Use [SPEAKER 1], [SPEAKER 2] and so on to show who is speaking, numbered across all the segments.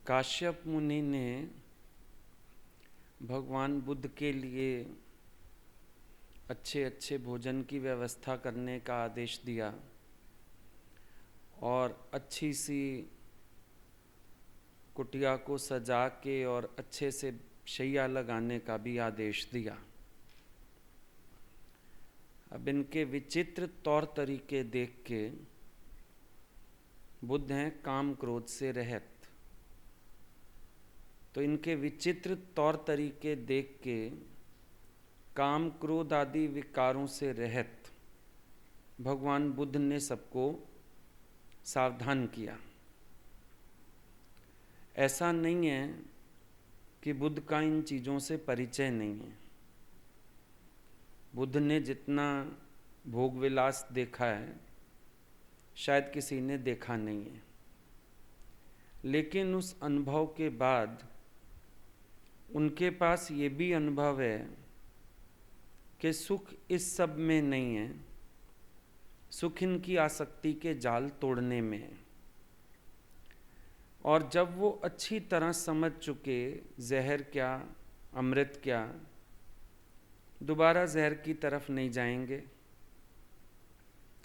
[SPEAKER 1] काश्यप मुनि ने भगवान बुद्ध के लिए अच्छे अच्छे भोजन की व्यवस्था करने का आदेश दिया और अच्छी सी कुटिया को सजा के और अच्छे से शैया लगाने का भी आदेश दिया। अब इनके विचित्र तौर तरीके देख के बुद्ध हैं काम क्रोध से रहित, तो इनके विचित्र तौर तरीके देख के काम क्रोध आदि विकारों से रहित भगवान बुद्ध ने सबको सावधान किया। ऐसा नहीं है कि बुद्ध का इन चीज़ों से परिचय नहीं है। बुद्ध ने जितना भोग विलास देखा है शायद किसी ने देखा नहीं है, लेकिन उस अनुभव के बाद उनके पास ये भी अनुभव है कि सुख इस सब में नहीं है, सुख इनकी आसक्ति के जाल तोड़ने में है। और जब वो अच्छी तरह समझ चुके जहर क्या अमृत क्या, दोबारा जहर की तरफ नहीं जाएंगे।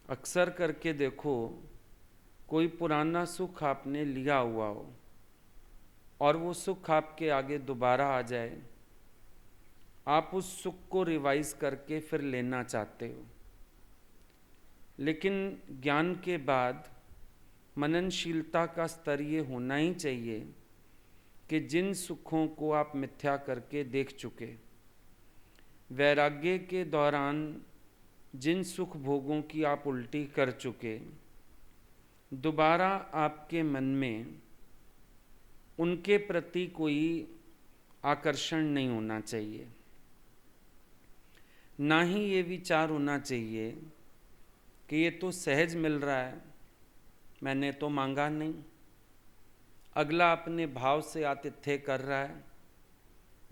[SPEAKER 1] अक्सर करके देखो, कोई पुराना सुख आपने लिया हुआ हो और वो सुख आपके आगे दोबारा आ जाए, आप उस सुख को रिवाइज करके फिर लेना चाहते हो। लेकिन ज्ञान के बाद मननशीलता का स्तर ये होना ही चाहिए कि जिन सुखों को आप मिथ्या करके देख चुके, वैराग्य के दौरान जिन सुख भोगों की आप उल्टी कर चुके, दोबारा आपके मन में उनके प्रति कोई आकर्षण नहीं होना चाहिए। ना ही ये विचार होना चाहिए कि ये तो सहज मिल रहा है, मैंने तो मांगा नहीं। अगला अपने भाव से आतिथ्य कर रहा है,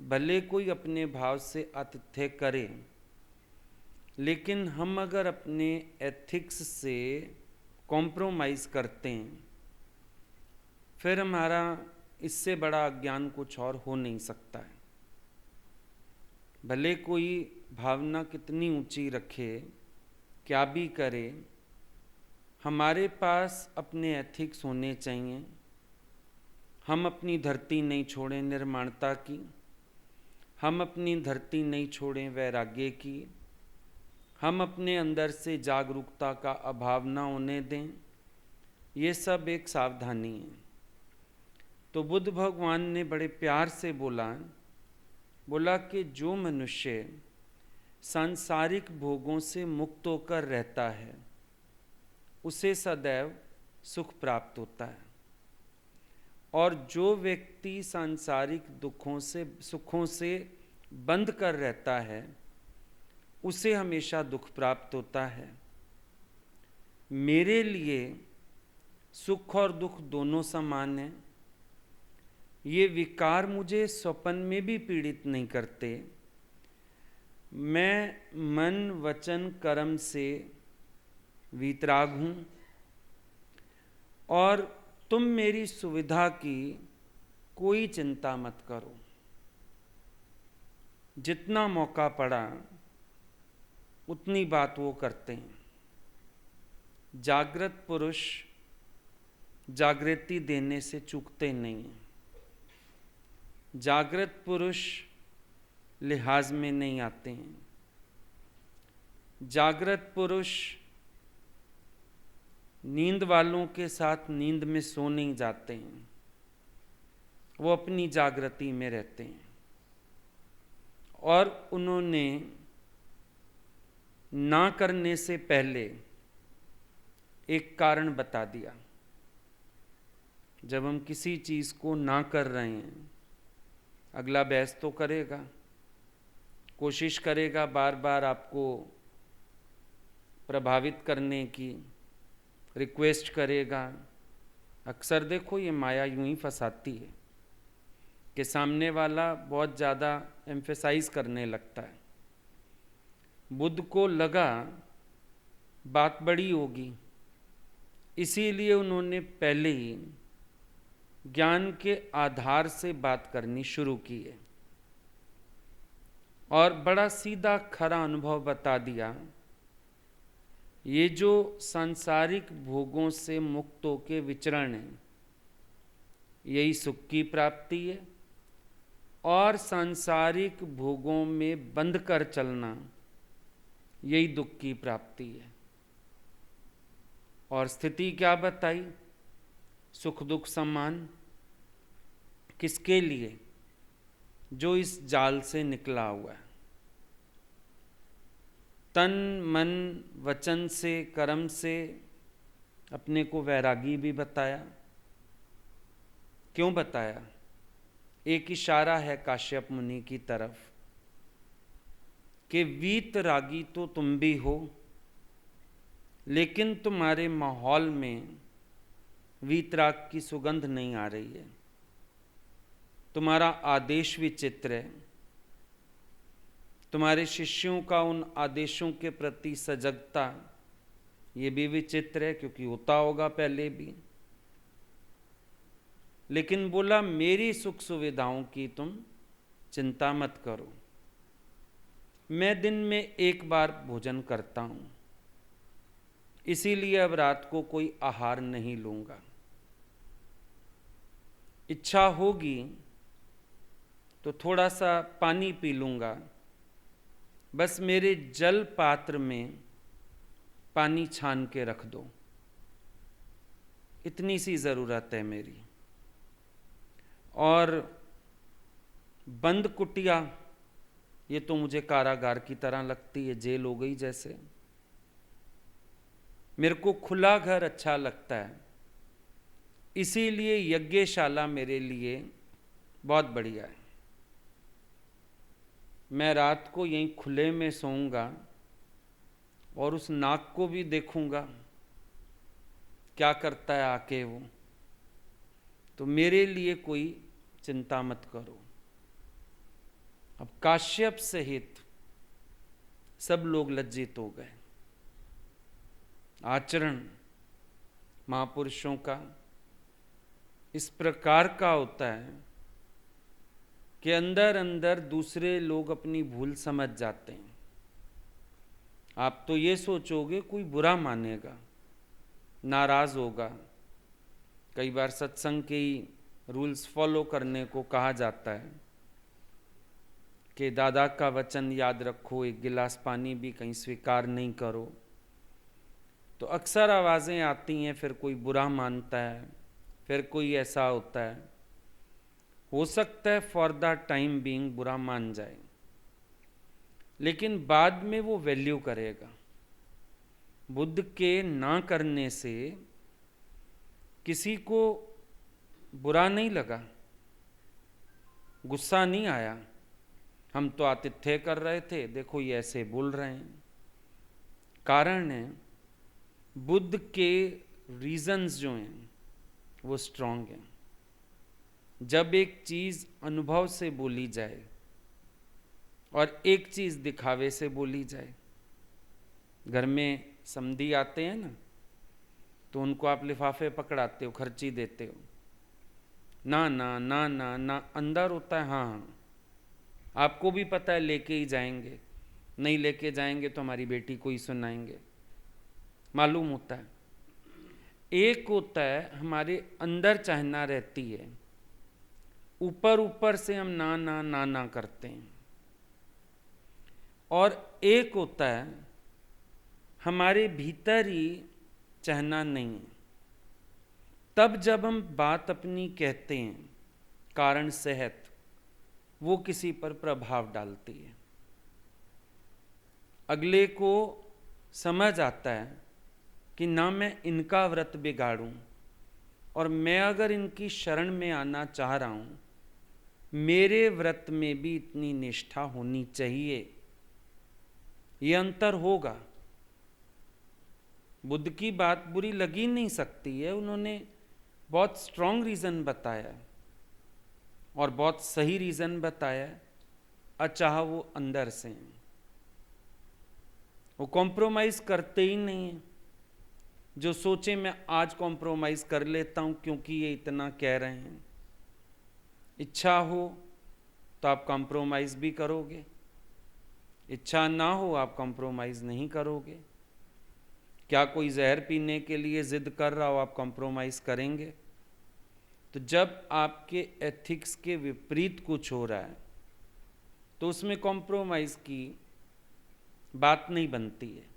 [SPEAKER 1] भले कोई अपने भाव से आतिथ्य करे, लेकिन हम अगर अपने एथिक्स से कॉम्प्रोमाइज़ करते हैं, फिर हमारा इससे बड़ा अज्ञान कुछ और हो नहीं सकता है। भले कोई भावना कितनी ऊंची रखे, क्या भी करे, हमारे पास अपने एथिक्स होने चाहिए। हम अपनी धरती नहीं छोड़ें निर्माणता की, हम अपनी धरती नहीं छोड़ें वैराग्य की, हम अपने अंदर से जागरूकता का अभाव ना होने दें। ये सब एक सावधानी है। तो बुद्ध भगवान ने बड़े प्यार से बोला कि जो मनुष्य सांसारिक भोगों से मुक्त होकर रहता है उसे सदैव सुख प्राप्त होता है, और जो व्यक्ति सांसारिक सुखों से बंध कर रहता है उसे हमेशा दुख प्राप्त होता है। मेरे लिए सुख और दुख दोनों समान हैं। ये विकार मुझे स्वप्न में भी पीड़ित नहीं करते। मैं मन वचन कर्म से वीतराग हूँ और तुम मेरी सुविधा की कोई चिंता मत करो। जितना मौका पड़ा उतनी बात वो करते हैं। जागृत पुरुष जागृति देने से चूकते नहीं हैं। जागृत पुरुष लिहाज में नहीं आते हैं। जागृत पुरुष नींद वालों के साथ नींद में सो नहीं जाते हैं, वो अपनी जागृति में रहते हैं। और उन्होंने ना करने से पहले एक कारण बता दिया। जब हम किसी चीज़ को ना कर रहे हैं, अगला बहस तो करेगा, कोशिश करेगा बार बार आपको प्रभावित करने की, रिक्वेस्ट करेगा। अक्सर देखो ये माया यूं ही फंसाती है कि सामने वाला बहुत ज़्यादा एम्फेसाइज करने लगता है। बुद्ध को लगा बात बड़ी होगी, इसीलिए उन्होंने पहले ही ज्ञान के आधार से बात करनी शुरू की है और बड़ा सीधा खरा अनुभव बता दिया। ये जो सांसारिक भोगों से मुक्त होके विचरण है, यही सुख की प्राप्ति है, और सांसारिक भोगों में बंध कर चलना यही दुख की प्राप्ति है। और स्थिति क्या बताई? सुख दुख समान। किसके लिए? जो इस जाल से निकला हुआ है। तन मन वचन से कर्म से अपने को वैरागी भी बताया। क्यों बताया? एक इशारा है काश्यप मुनि की तरफ कि वीतरागी तो तुम भी हो, लेकिन तुम्हारे माहौल में वीतराग की सुगंध नहीं आ रही है। तुम्हारा आदेश विचित्र है। तुम्हारे शिष्यों का उन आदेशों के प्रति सजगता ये भी विचित्र है, क्योंकि होता होगा पहले भी। लेकिन बोला मेरी सुख सुविधाओं की तुम चिंता मत करो। मैं दिन में एक बार भोजन करता हूं, इसीलिए अब रात को कोई आहार नहीं लूंगा। इच्छा होगी तो थोड़ा सा पानी पी लूंगा, बस मेरे जल पात्र में पानी छान के रख दो, इतनी सी ज़रूरत है मेरी। और बंद कुटिया, ये तो मुझे कारागार की तरह लगती है, जेल हो गई जैसे। मेरे को खुला घर अच्छा लगता है, इसीलिए यज्ञशाला मेरे लिए बहुत बढ़िया है। मैं रात को यहीं खुले में सोऊंगा और उस नाग को भी देखूंगा क्या करता है आके वो। तो मेरे लिए कोई चिंता मत करो। अब काश्यप सहित सब लोग लज्जित हो गए। आचरण महापुरुषों का इस प्रकार का होता है कि अंदर अंदर दूसरे लोग अपनी भूल समझ जाते हैं। आप तो ये सोचोगे कोई बुरा मानेगा, नाराज होगा। कई बार सत्संग के ही रूल्स फॉलो करने को कहा जाता है कि दादा का वचन याद रखो, एक गिलास पानी भी कहीं स्वीकार नहीं करो। तो अक्सर आवाज़ें आती हैं, फिर कोई बुरा मानता है, फिर कोई ऐसा होता है। हो सकता है फॉर द टाइम बीइंग बुरा मान जाए, लेकिन बाद में वो वैल्यू करेगा। बुद्ध के ना करने से किसी को बुरा नहीं लगा, गुस्सा नहीं आया। हम तो आतिथ्य कर रहे थे, देखो ये ऐसे बोल रहे हैं। कारण है बुद्ध के रीजंस जो हैं वो स्ट्रांग हैं। जब एक चीज़ अनुभव से बोली जाए और एक चीज़ दिखावे से बोली जाए। घर में समधी आते हैं ना, तो उनको आप लिफाफे पकड़ाते हो, खर्ची देते हो, ना ना ना ना ना, अंदर होता है हाँ हाँ। आपको भी पता है लेके ही जाएंगे, नहीं लेके जाएंगे तो हमारी बेटी को ही सुनाएंगे, मालूम होता है। एक होता है हमारे अंदर चाहना रहती है, ऊपर ऊपर से हम ना ना ना ना करते हैं। और एक होता है हमारे भीतर ही चाहना नहीं है। तब जब हम बात अपनी कहते हैं कारण सहित, वो किसी पर प्रभाव डालती है। अगले को समझ आता है कि ना मैं इनका व्रत बिगाड़ूं, और मैं अगर इनकी शरण में आना चाह रहा हूं, मेरे व्रत में भी इतनी निष्ठा होनी चाहिए। ये अंतर होगा। बुद्ध की बात बुरी लगी नहीं सकती है, उन्होंने बहुत स्ट्रांग रीज़न बताया और बहुत सही रीज़न बताया, अचाह वो अंदर से हैं। वो कॉम्प्रोमाइज़ करते ही नहीं हैं। जो सोचे मैं आज कॉम्प्रोमाइज़ कर लेता हूँ क्योंकि ये इतना कह रहे हैं। इच्छा हो तो आप कॉम्प्रोमाइज़ भी करोगे, इच्छा ना हो आप कॉम्प्रोमाइज़ नहीं करोगे। क्या कोई जहर पीने के लिए ज़िद कर रहा हो, आप कॉम्प्रोमाइज़ करेंगे? तो जब आपके एथिक्स के विपरीत कुछ हो रहा है तो उसमें कॉम्प्रोमाइज़ की बात नहीं बनती है।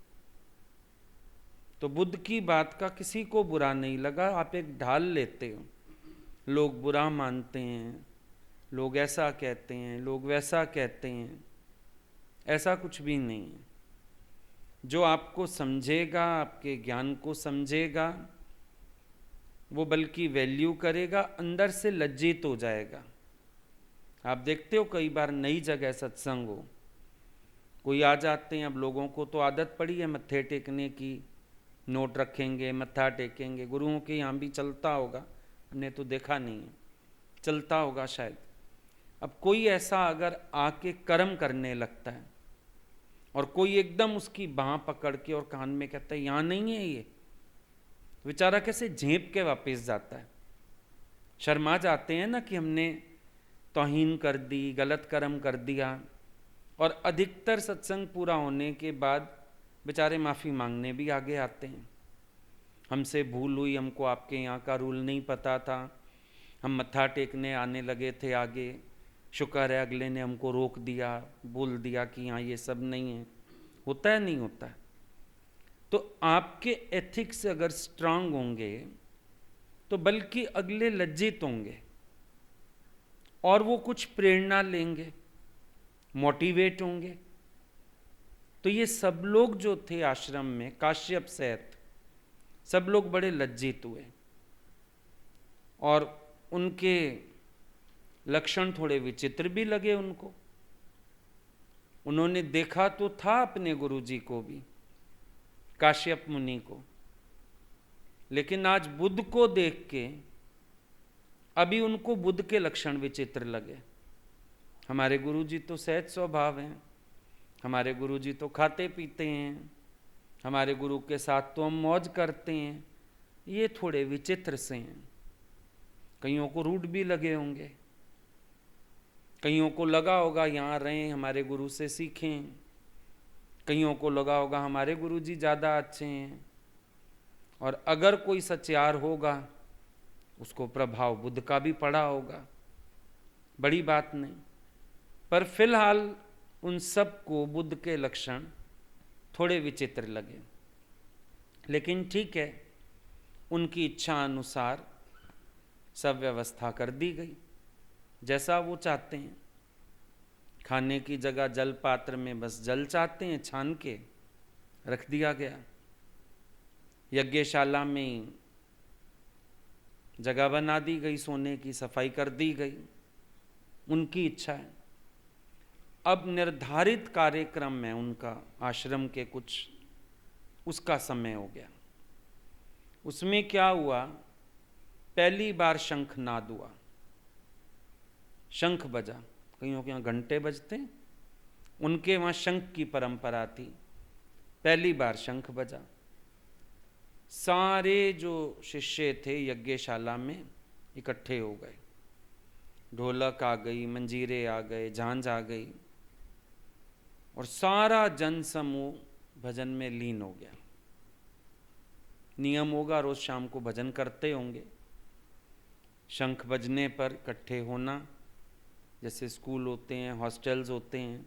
[SPEAKER 1] तो बुद्ध की बात का किसी को बुरा नहीं लगा, आप एक ढाल लेते हो। लोग बुरा मानते हैं, लोग ऐसा कहते हैं, लोग वैसा कहते हैं, ऐसा कुछ भी नहीं है। जो आपको समझेगा, आपके ज्ञान को समझेगा, वो बल्कि वैल्यू करेगा, अंदर से लज्जित हो जाएगा। आप देखते हो कई बार नई जगह सत्संग हो, कोई आ जाते हैं, अब लोगों को तो आदत पड़ी है मत्थे टेकने की, नोट रखेंगे, मत्था टेकेंगे। गुरुओं के यहाँ भी चलता होगा, हमने तो देखा नहीं है, चलता होगा शायद। अब कोई ऐसा अगर आके कर्म करने लगता है और कोई एकदम उसकी बाँह पकड़ के और कान में कहता है यहाँ नहीं है ये, बेचारा कैसे झेप के वापस जाता है। शर्मा जाते हैं ना कि हमने तौहीन कर दी, गलत कर्म कर दिया। और अधिकतर सत्संग पूरा होने के बाद बेचारे माफ़ी मांगने भी आगे आते हैं। हमसे भूल हुई, हमको आपके यहाँ का रूल नहीं पता था, हम मत्था टेकने आने लगे थे आगे, शुक्र है अगले ने हमको रोक दिया, बोल दिया कि यहाँ ये सब नहीं है। होता है, नहीं होता है? तो आपके एथिक्स अगर स्ट्रांग होंगे तो बल्कि अगले लज्जित होंगे और वो कुछ प्रेरणा लेंगे, मोटिवेट होंगे। तो ये सब लोग जो थे आश्रम में, काश्यप सहित सब लोग बड़े लज्जित हुए और उनके लक्षण थोड़े विचित्र भी लगे उनको। उन्होंने देखा तो था अपने गुरुजी को भी, काश्यप मुनि को, लेकिन आज बुद्ध को देख के अभी उनको बुद्ध के लक्षण विचित्र लगे। हमारे गुरुजी तो सहज स्वभाव हैं, हमारे गुरुजी तो खाते पीते हैं, हमारे गुरु के साथ तो हम मौज करते हैं, ये थोड़े विचित्र से हैं। कईयों को रूड भी लगे होंगे, कईयों को लगा होगा यहाँ रहें हमारे गुरु से सीखें, कईयों को लगा होगा हमारे गुरुजी ज़्यादा अच्छे हैं। और अगर कोई सच्चार होगा उसको प्रभाव बुद्ध का भी पड़ा होगा, बड़ी बात नहीं। पर फिलहाल उन सब को बुद्ध के लक्षण थोड़े विचित्र लगे, लेकिन ठीक है, उनकी इच्छा अनुसार सब व्यवस्था कर दी गई जैसा वो चाहते हैं। खाने की जगह जल पात्र में बस जल चाहते हैं, छान के रख दिया गया। यज्ञशाला में जगह बना दी गई, सोने की सफाई कर दी गई, उनकी इच्छा है। अब निर्धारित कार्यक्रम में उनका आश्रम के कुछ उसका समय हो गया। उसमें क्या हुआ, पहली बार शंखनाद हुआ, शंख बजा। कईयों के यहाँ घंटे बजते, उनके वहाँ शंख की परंपरा थी। पहली बार शंख बजा, सारे जो शिष्य थे यज्ञशाला में इकट्ठे हो गए। ढोलक आ गई, मंजीरे आ गए, झांझ आ गई और सारा जन समूह भजन में लीन हो गया। नियम होगा, रोज शाम को भजन करते होंगे। शंख बजने पर इकट्ठे होना, जैसे स्कूल होते हैं, हॉस्टल्स होते हैं,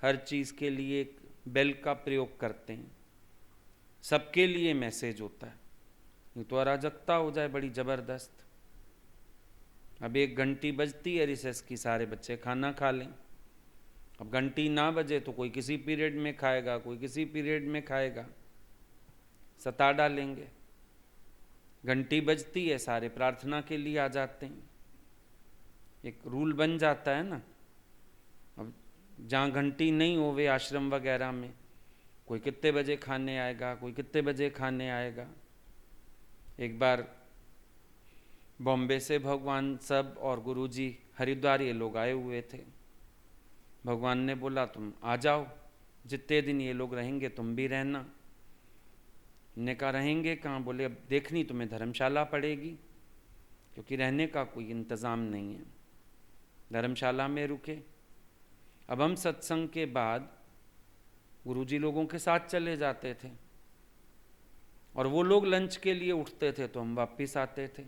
[SPEAKER 1] हर चीज़ के लिए एक बेल का प्रयोग करते हैं, सबके लिए मैसेज होता है। ये तो अराजकता हो जाए बड़ी ज़बरदस्त। अब एक घंटी बजती है रिसेस की, सारे बच्चे खाना खा लें। अब घंटी ना बजे तो कोई किसी पीरियड में खाएगा, कोई किसी पीरियड में खाएगा, सता डालेंगे। घंटी बजती है, सारे प्रार्थना के लिए आ जाते हैं, एक रूल बन जाता है ना। अब जहाँ घंटी नहीं होवे आश्रम वगैरह में, कोई कितने बजे खाने आएगा, कोई कितने बजे खाने आएगा। एक बार बॉम्बे से भगवान सब और गुरुजी हरिद्वार ये लोग आए हुए थे। भगवान ने बोला तुम आ जाओ, जितने दिन ये लोग रहेंगे तुम भी रहना। हमने कहा रहेंगे कहाँ? बोले अब देखनी तुम्हें धर्मशाला पड़ेगी, क्योंकि रहने का कोई इंतज़ाम नहीं है। धर्मशाला में रुके। अब हम सत्संग के बाद गुरुजी लोगों के साथ चले जाते थे, और वो लोग लंच के लिए उठते थे तो हम वापस आते थे।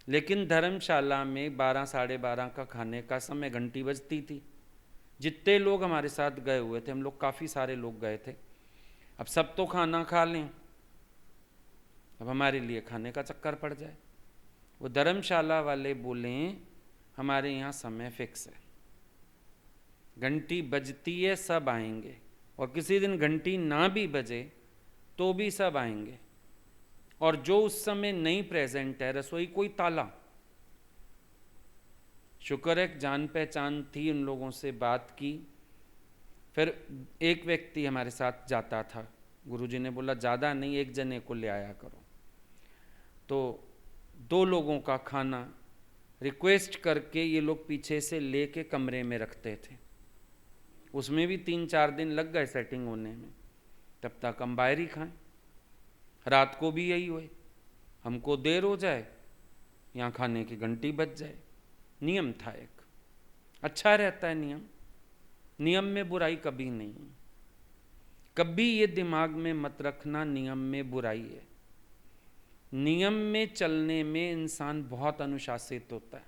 [SPEAKER 1] लेकिन धर्मशाला में 12 साढ़े 12 का खाने का समय, घंटी बजती थी। जितने लोग हमारे साथ गए हुए थे, हम लोग काफ़ी सारे लोग गए थे, अब सब तो खाना खा लें, अब हमारे लिए खाने का चक्कर पड़ जाए। वो धर्मशाला वाले बोले हमारे यहाँ समय फिक्स है, घंटी बजती है सब आएंगे, और किसी दिन घंटी ना भी बजे तो भी सब आएंगे, और जो उस समय नहीं प्रेजेंट है रसोई कोई ताला। शुक्र है जान पहचान थी, उन लोगों से बात की। फिर एक व्यक्ति हमारे साथ जाता था, गुरुजी ने बोला ज़्यादा नहीं, एक जने को ले आया करो। तो 2 लोगों का खाना रिक्वेस्ट करके ये लोग पीछे से लेके कमरे में रखते थे। उसमें भी 3-4 दिन लग गए सेटिंग होने में, तब तक हम बाहर ही खाएं। रात को भी यही हुए, हमको देर हो जाए, यहाँ खाने की घंटी बज जाए। नियम था एक, अच्छा रहता है नियम, नियम में बुराई कभी नहीं। कभी ये दिमाग में मत रखना नियम में बुराई है। नियम में चलने में इंसान बहुत अनुशासित होता है।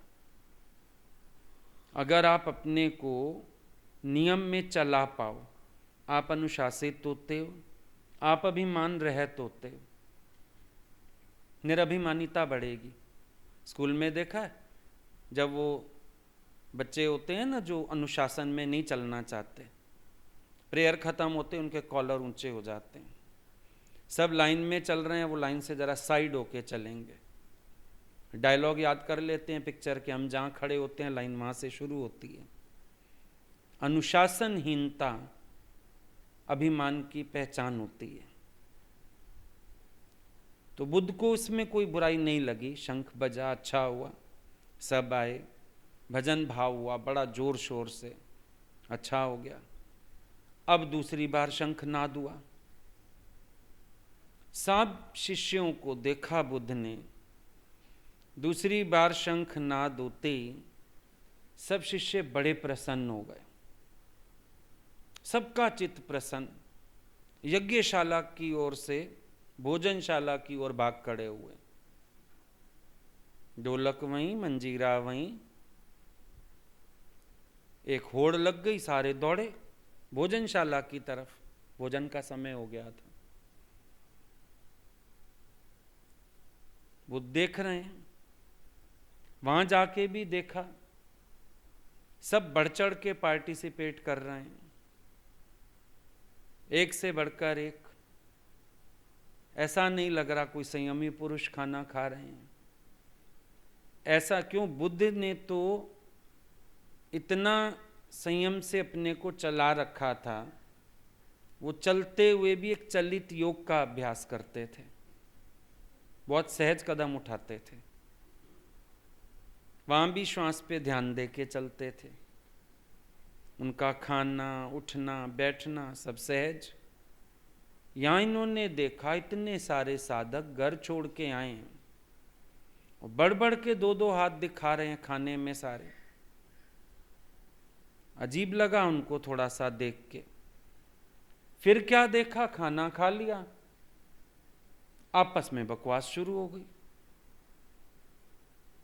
[SPEAKER 1] अगर आप अपने को नियम में चला पाओ, आप अनुशासित होते हो, आप अभिमान रहित होते हो, निरभिमानिता बढ़ेगी। स्कूल में देखा है, जब वो बच्चे होते हैं ना जो अनुशासन में नहीं चलना चाहते, प्रेयर खत्म होते उनके कॉलर ऊंचे हो जाते हैं। सब लाइन में चल रहे हैं, वो लाइन से ज़रा साइड होके चलेंगे। डायलॉग याद कर लेते हैं पिक्चर के, हम जहाँ खड़े होते हैं लाइन वहाँ से शुरू होती है। अनुशासनहीनता अभिमान की पहचान होती है। तो बुद्ध को इसमें कोई बुराई नहीं लगी। शंख बजा, अच्छा हुआ, सब आए, भजन भाव हुआ बड़ा जोर शोर से, अच्छा हो गया। अब दूसरी बार शंख नाद हुआ। सब शिष्यों को देखा बुद्ध ने, दूसरी बार शंख नाद होते सब शिष्य बड़े प्रसन्न हो गए, सबका चित्त प्रसन्न। यज्ञशाला की ओर से भोजनशाला की ओर भाग खड़े हुए, ढोलक वहीं, मंजीरा वहीं, एक होड़ लग गई, सारे दौड़े भोजनशाला की तरफ। भोजन का समय हो गया था। वो देख रहे हैं, वहां जाके भी देखा, सब बढ़ चढ़ के पार्टिसिपेट कर रहे हैं, एक से बढ़कर एक। ऐसा नहीं लग रहा कोई संयमी पुरुष खाना खा रहे हैं। ऐसा क्यों? बुद्ध ने तो इतना संयम से अपने को चला रखा था, वो चलते हुए भी एक चलित योग का अभ्यास करते थे, बहुत सहज कदम उठाते थे, वहां भी श्वास पे ध्यान दे के चलते थे। उनका खाना, उठना, बैठना सब सहज। यहां इन्होंने देखा इतने सारे साधक घर छोड़ के आए हैं और बढ़ बढ़ के 2-2 हाथ दिखा रहे हैं खाने में सारे। अजीब लगा उनको थोड़ा सा देख के। फिर क्या देखा, खाना खा लिया, आपस में बकवास शुरू हो गई।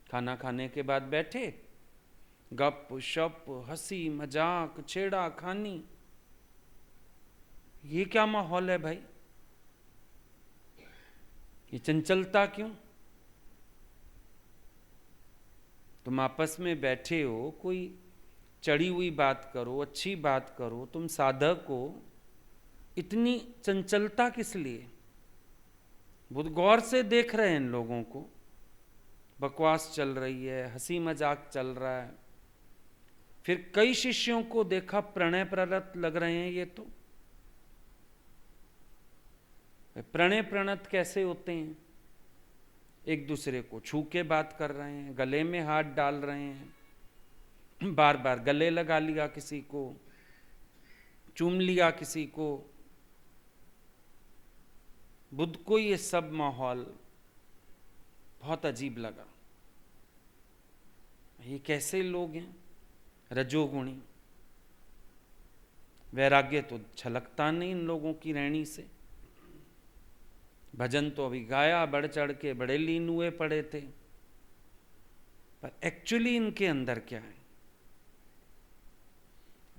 [SPEAKER 1] खाना खाने के बाद बैठे, गप शप, हंसी मजाक, छेड़ा खानी। ये क्या माहौल है भाई? ये चंचलता क्यों? तुम आपस में बैठे हो, कोई चढ़ी हुई बात करो, अच्छी बात करो। तुम साधक हो, इतनी चंचलता किस लिए? बुद्ध गौर से देख रहे हैं इन लोगों को, बकवास चल रही है, हंसी मजाक चल रहा है। फिर कई शिष्यों को देखा प्रणय प्ररत लग रहे हैं। ये तो प्रणय प्रणत कैसे होते हैं? एक दूसरे को छू के बात कर रहे हैं, गले में हाथ डाल रहे हैं, बार बार गले लगा लिया किसी को, चूम लिया किसी को। बुद्ध को ये सब माहौल बहुत अजीब लगा। ये कैसे लोग हैं, रजोगुणी, वैराग्य तो छलकता नहीं इन लोगों की रहनी से। भजन तो अभी गाया, बढ़ चढ़ के बड़े लीन हुए पड़े थे, पर एक्चुअली इनके अंदर क्या है,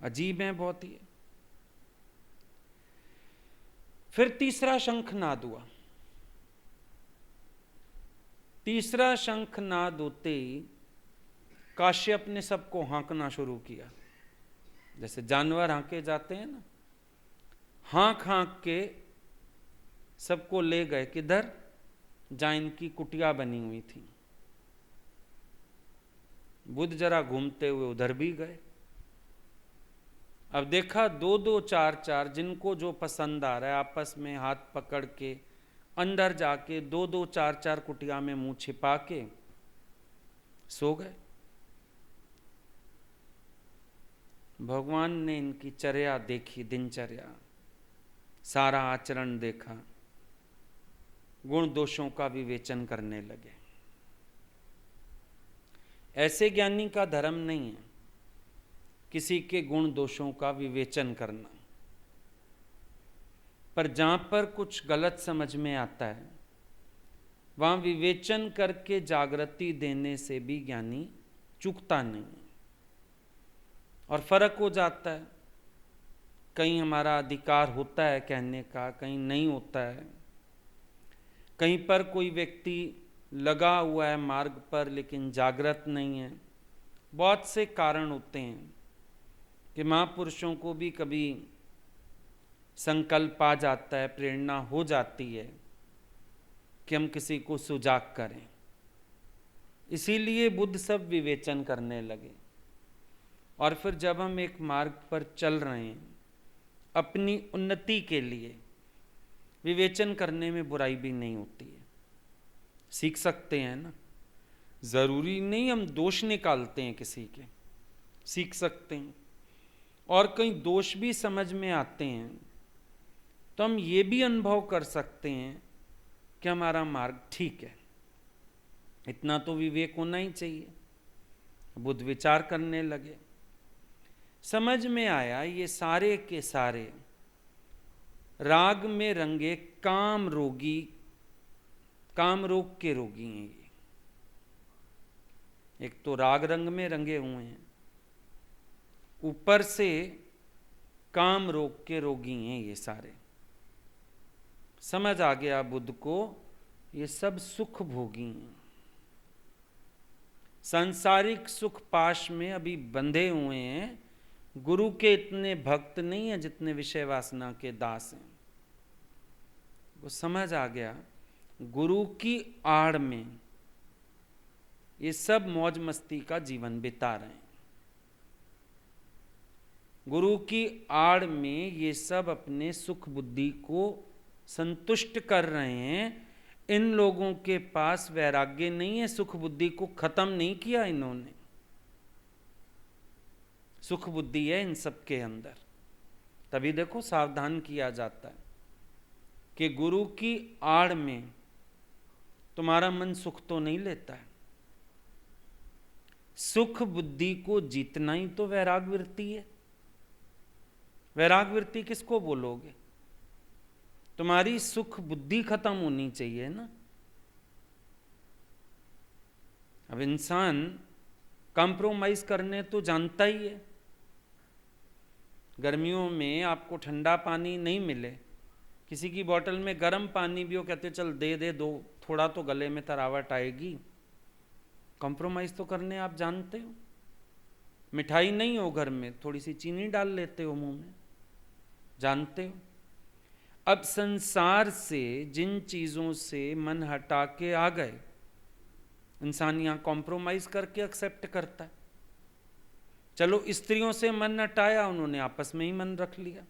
[SPEAKER 1] अजीब है बहुत ही। फिर तीसरा शंखनाद हुआ। तीसरा शंखनाद होते ही काश्यप ने सबको हाँकना शुरू किया, जैसे जानवर हाँके जाते हैं ना, हाँक हाँक के सबको ले गए किधर, जहां इनकी कुटिया बनी हुई थी। बुद्ध जरा घूमते हुए उधर भी गए। अब देखा दो दो चार चार, जिनको जो पसंद आ रहा है आपस में हाथ पकड़ के अंदर जाके दो दो चार चार कुटिया में मुंह छिपा के सो गए। भगवान ने इनकी चर्या देखी, दिनचर्या, सारा आचरण देखा, गुण दोषों का विवेचन करने लगे। ऐसे ज्ञानी का धर्म नहीं है किसी के गुण दोषों का विवेचन करना, पर जहां पर कुछ गलत समझ में आता है वहां विवेचन करके जागृति देने से भी ज्ञानी चूकता नहीं, और फर्क हो जाता है। कहीं हमारा अधिकार होता है कहने का, कहीं नहीं होता है। कहीं पर कोई व्यक्ति लगा हुआ है मार्ग पर लेकिन जागृत नहीं है। बहुत से कारण होते हैं कि महापुरुषों को भी कभी संकल्प आ जाता है, प्रेरणा हो जाती है कि हम किसी को सुजाग करें। इसीलिए बुद्ध सब विवेचन करने लगे। और फिर जब हम एक मार्ग पर चल रहे हैं अपनी उन्नति के लिए, विवेचन करने में बुराई भी नहीं होती है। सीख सकते हैं ना, जरूरी नहीं हम दोष निकालते हैं किसी के, सीख सकते हैं। और कहीं दोष भी समझ में आते हैं तो हम ये भी अनुभव कर सकते हैं कि हमारा मार्ग ठीक है। इतना तो विवेक होना ही चाहिए। बुद्ध विचार करने लगे, समझ में आया ये सारे के सारे राग में रंगे काम रोगी, काम रोग के रोगी हैं ये। एक तो राग रंग में रंगे हुए हैं, ऊपर से काम रोग के रोगी हैं ये सारे। समझ आ गया बुद्ध को ये सब सुख भोगी हैं, सांसारिक सुख पाश में अभी बंधे हुए हैं। गुरु के इतने भक्त नहीं है जितने विषय वासना के दास हैं। वो समझ आ गया गुरु की आड़ में ये सब मौज मस्ती का जीवन बिता रहे हैं। गुरु की आड़ में ये सब अपने सुख बुद्धि को संतुष्ट कर रहे हैं। इन लोगों के पास वैराग्य नहीं है, सुख बुद्धि को खत्म नहीं किया इन्होंने। सुख बुद्धि है इन सब के अंदर। तभी देखो सावधान किया जाता है कि गुरु की आड़ में तुम्हारा मन सुख तो नहीं लेता है। सुख बुद्धि को जीतना ही तो वैराग वृत्ति है। वैराग वृत्ति किसको बोलोगे? तुम्हारी सुख बुद्धि खत्म होनी चाहिए ना। अब इंसान कॉम्प्रोमाइज करने तो जानता ही है। गर्मियों में आपको ठंडा पानी नहीं मिले, किसी की बोतल में गर्म पानी भी हो, कहते चल दे दे दो, थोड़ा तो गले में तरावट आएगी। कॉम्प्रोमाइज तो करने आप जानते हो। मिठाई नहीं हो घर में, थोड़ी सी चीनी डाल लेते हो मुंह में, जानते हो। अब संसार से जिन चीजों से मन हटा के आ गए, इंसान यहां कॉम्प्रोमाइज करके एक्सेप्ट करता है। चलो स्त्रियों से मन हटाया, उन्होंने आपस में ही मन रख लिया।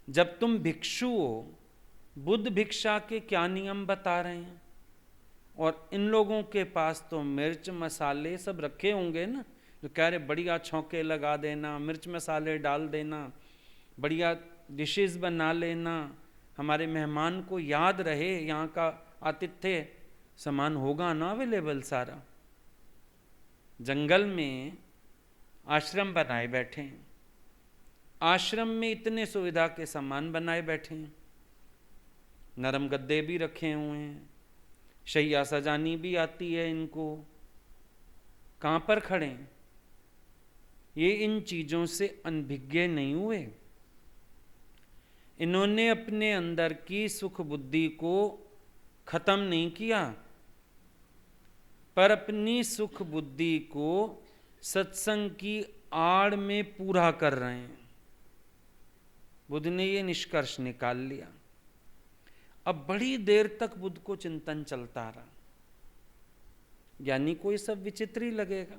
[SPEAKER 1] जब तुम भिक्षु हो, बुद्ध भिक्षा के क्या नियम बता रहे हैं, और इन लोगों के पास तो मिर्च मसाले सब रखे होंगे ना, जो कह रहे बढ़िया छौंके लगा देना, मिर्च मसाले डाल देना, बढ़िया डिशेस बना लेना, हमारे मेहमान को याद रहे, यहाँ का आतिथ्य सामान होगा ना अवेलेबल सारा। जंगल में आश्रम बनाए बैठे हैं, आश्रम में इतने सुविधा के सामान बनाए बैठे हैं, नरम गद्दे भी रखे हुए हैं, शैया सजानी भी आती है इनको। कहाँ पर खड़े हैं? ये इन चीज़ों से अनभिज्ञ नहीं हुए। इन्होंने अपने अंदर की सुख बुद्धि को खत्म नहीं किया, पर अपनी सुख बुद्धि को सत्संग की आड़ में पूरा कर रहे हैं। बुद्ध ने ये निष्कर्ष निकाल लिया। अब बड़ी देर तक बुद्ध को चिंतन चलता रहा। ज्ञानी को ये सब विचित्र ही लगेगा,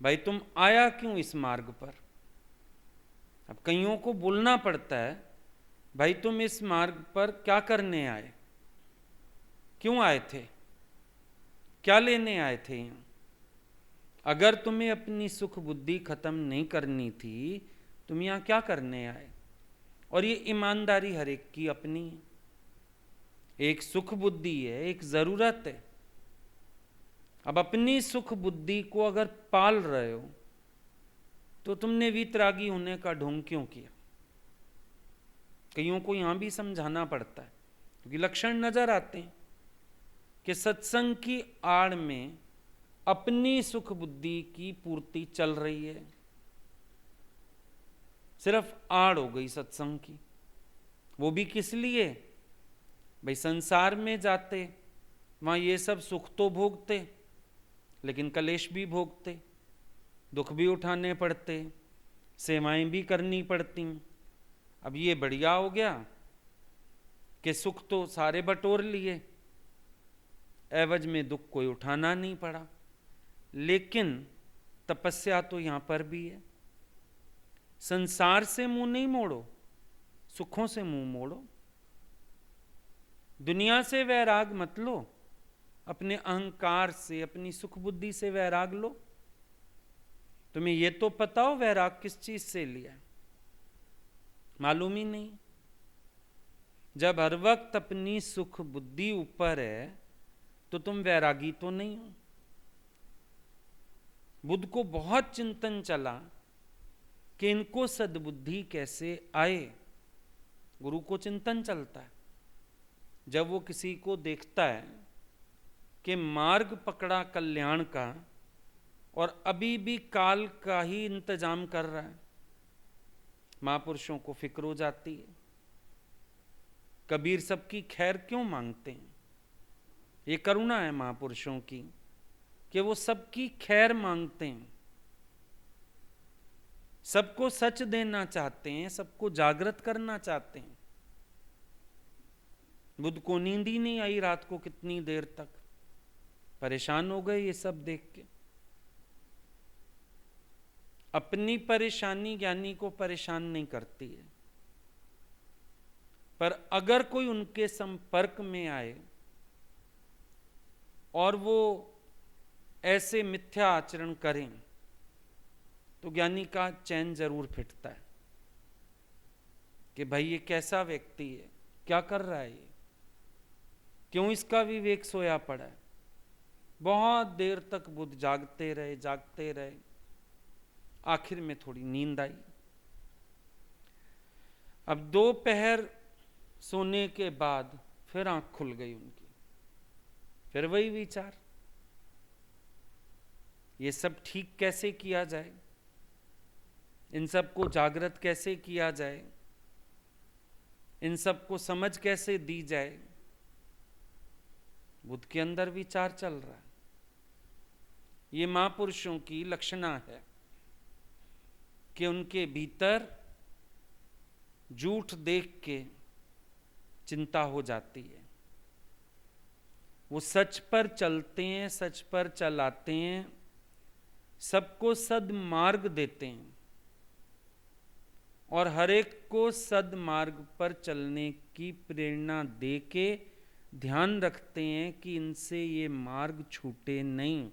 [SPEAKER 1] भाई तुम आया क्यों इस मार्ग पर? अब कईयों को बोलना पड़ता है, भाई तुम इस मार्ग पर क्या करने आए, क्यों आए थे, क्या लेने आए थे यहाँ? अगर तुम्हें अपनी सुख बुद्धि खत्म नहीं करनी थी, तुम यहाँ क्या करने आए? और ये ईमानदारी हर एक की अपनी है। एक सुख बुद्धि है, एक जरूरत है। अब अपनी सुख बुद्धि को अगर पाल रहे हो तो तुमने वीतरागी होने का ढोंग क्यों किया? कईयों को यहां भी समझाना पड़ता है, क्योंकि लक्षण नजर आते हैं कि सत्संग की आड़ में अपनी सुख बुद्धि की पूर्ति चल रही है। सिर्फ आड़ हो गई सत्संग की। वो भी किस लिए? भाई संसार में जाते वहां ये सब सुख तो भोगते, लेकिन कलेश भी भोगते, दुख भी उठाने पड़ते, सेवाएं भी करनी पड़ती। अब ये बढ़िया हो गया कि सुख तो सारे बटोर लिए, एवज में दुख कोई उठाना नहीं पड़ा। लेकिन तपस्या तो यहां पर भी है। संसार से मुंह नहीं मोड़ो, सुखों से मुंह मोड़ो। दुनिया से वैराग मत लो, अपने अहंकार से, अपनी सुख बुद्धि से वैराग लो। तुम्हें यह तो पता हो वैराग किस चीज से लिया? मालूम ही नहीं। जब हर वक्त अपनी सुख बुद्धि ऊपर है तो तुम वैरागी तो नहीं हो। बुद्ध को बहुत चिंतन चला कि इनको सद्बुद्धि कैसे आए। गुरु को चिंतन चलता है। जब वो किसी को देखता है कि मार्ग पकड़ा कल्याण का और अभी भी काल का ही इंतजाम कर रहा है, महापुरुषों को फिक्र हो जाती है। कबीर सबकी खैर क्यों मांगते हैं? ये करुणा है महापुरुषों की कि वो सबकी खैर मांगते हैं, सबको सच देना चाहते हैं, सबको जागृत करना चाहते हैं। बुद्ध को नींद ही नहीं आई रात को कितनी देर तक, परेशान हो गए ये सब देख के। अपनी परेशानी ज्ञानी को परेशान नहीं करती है, पर अगर कोई उनके संपर्क में आए और वो ऐसे मिथ्या आचरण करें तो ज्ञानी का चैन जरूर फिटता है कि भाई ये कैसा व्यक्ति है, क्या कर रहा है ये, क्यों इसका विवेक सोया पड़ा है। बहुत देर तक बुद्ध जागते रहे, आखिर में थोड़ी नींद आई। अब दोपहर सोने के बाद फिर आंख खुल गई उनकी, फिर वही विचार, ये सब ठीक कैसे किया जाए, इन सबको जागृत कैसे किया जाए, इन सबको समझ कैसे दी जाए। बुद्ध के अंदर विचार चल रहा है। ये महापुरुषों की लक्षणा है कि उनके भीतर झूठ देख के चिंता हो जाती है। वो सच पर चलते हैं, सच पर चलाते हैं, सबको सद्मार्ग देते हैं और हर एक को सद्मार्ग पर चलने की प्रेरणा दे के ध्यान रखते हैं कि इनसे ये मार्ग छूटे नहीं।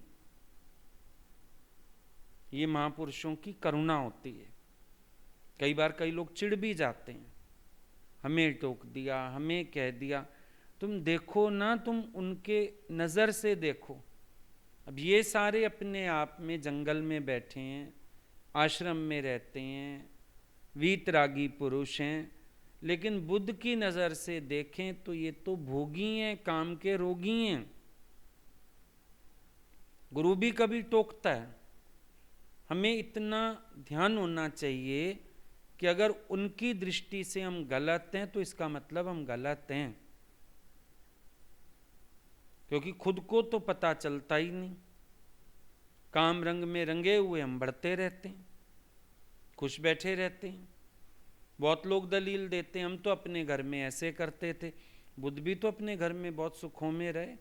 [SPEAKER 1] ये महापुरुषों की करुणा होती है। कई बार कई लोग चिढ़ भी जाते हैं हमें टोक दिया, हमें कह दिया। तुम देखो ना, तुम उनके नज़र से देखो। अब ये सारे अपने आप में जंगल में बैठे हैं, आश्रम में रहते हैं, वीतरागी पुरुष हैं, लेकिन बुद्ध की नज़र से देखें तो ये तो भोगी हैं, काम के रोगी हैं। गुरु भी कभी टोकता है। हमें इतना ध्यान होना चाहिए कि अगर उनकी दृष्टि से हम गलत हैं तो इसका मतलब हम गलत हैं, क्योंकि खुद को तो पता चलता ही नहीं। काम रंग में रंगे हुए हम बढ़ते रहते हैं, खुश बैठे रहते हैं। बहुत लोग दलील देते हैं, हम तो अपने घर में ऐसे करते थे। बुद्ध भी तो अपने घर में बहुत सुखों में रहे,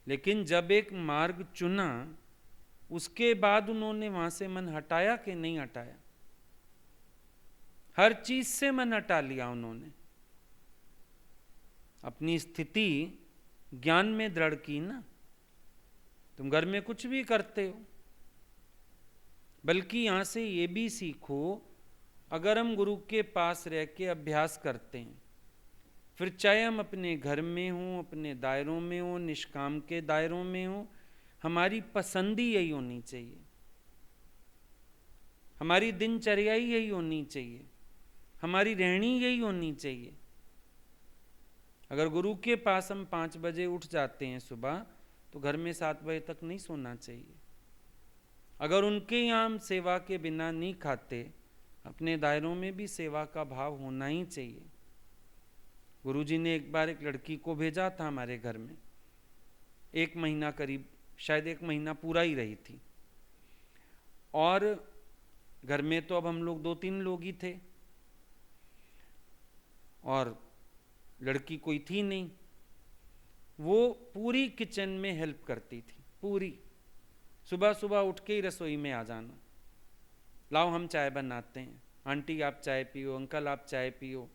[SPEAKER 1] लेकिन जब एक मार्ग चुना उसके बाद उन्होंने वहां से मन हटाया कि नहीं हटाया? हर चीज से मन हटा लिया उन्होंने। अपनी स्थिति ज्ञान में दृढ़ की ना। तुम घर में कुछ भी करते हो, बल्कि यहां से ये भी सीखो, अगर हम गुरु के पास रह के अभ्यास करते हैं, फिर चाहे हम अपने घर में हों, अपने दायरों में हों, निष्काम के दायरों में हों, हमारी पसंद ही यही होनी चाहिए, हमारी दिनचर्या ही यही होनी चाहिए, हमारी रहनी यही होनी चाहिए। अगर गुरु के पास हम 5 बजे उठ जाते हैं सुबह, तो घर में 7 बजे तक नहीं सोना चाहिए। अगर उनके यहाँ हम सेवा के बिना नहीं खाते, अपने दायरों में भी सेवा का भाव होना ही चाहिए। गुरुजी ने एक बार एक लड़की को भेजा था हमारे घर में, 1 महीना करीब, शायद 1 महीना पूरा ही रही थी। और घर में तो अब हम लोग 2-3 लोग ही थे, और लड़की कोई थी नहीं। वो पूरी किचन में हेल्प करती थी, पूरी। सुबह सुबह उठ के ही रसोई में आ जाना, लाओ हम चाय बनाते हैं, आंटी आप चाय पियो, अंकल आप चाय पियो।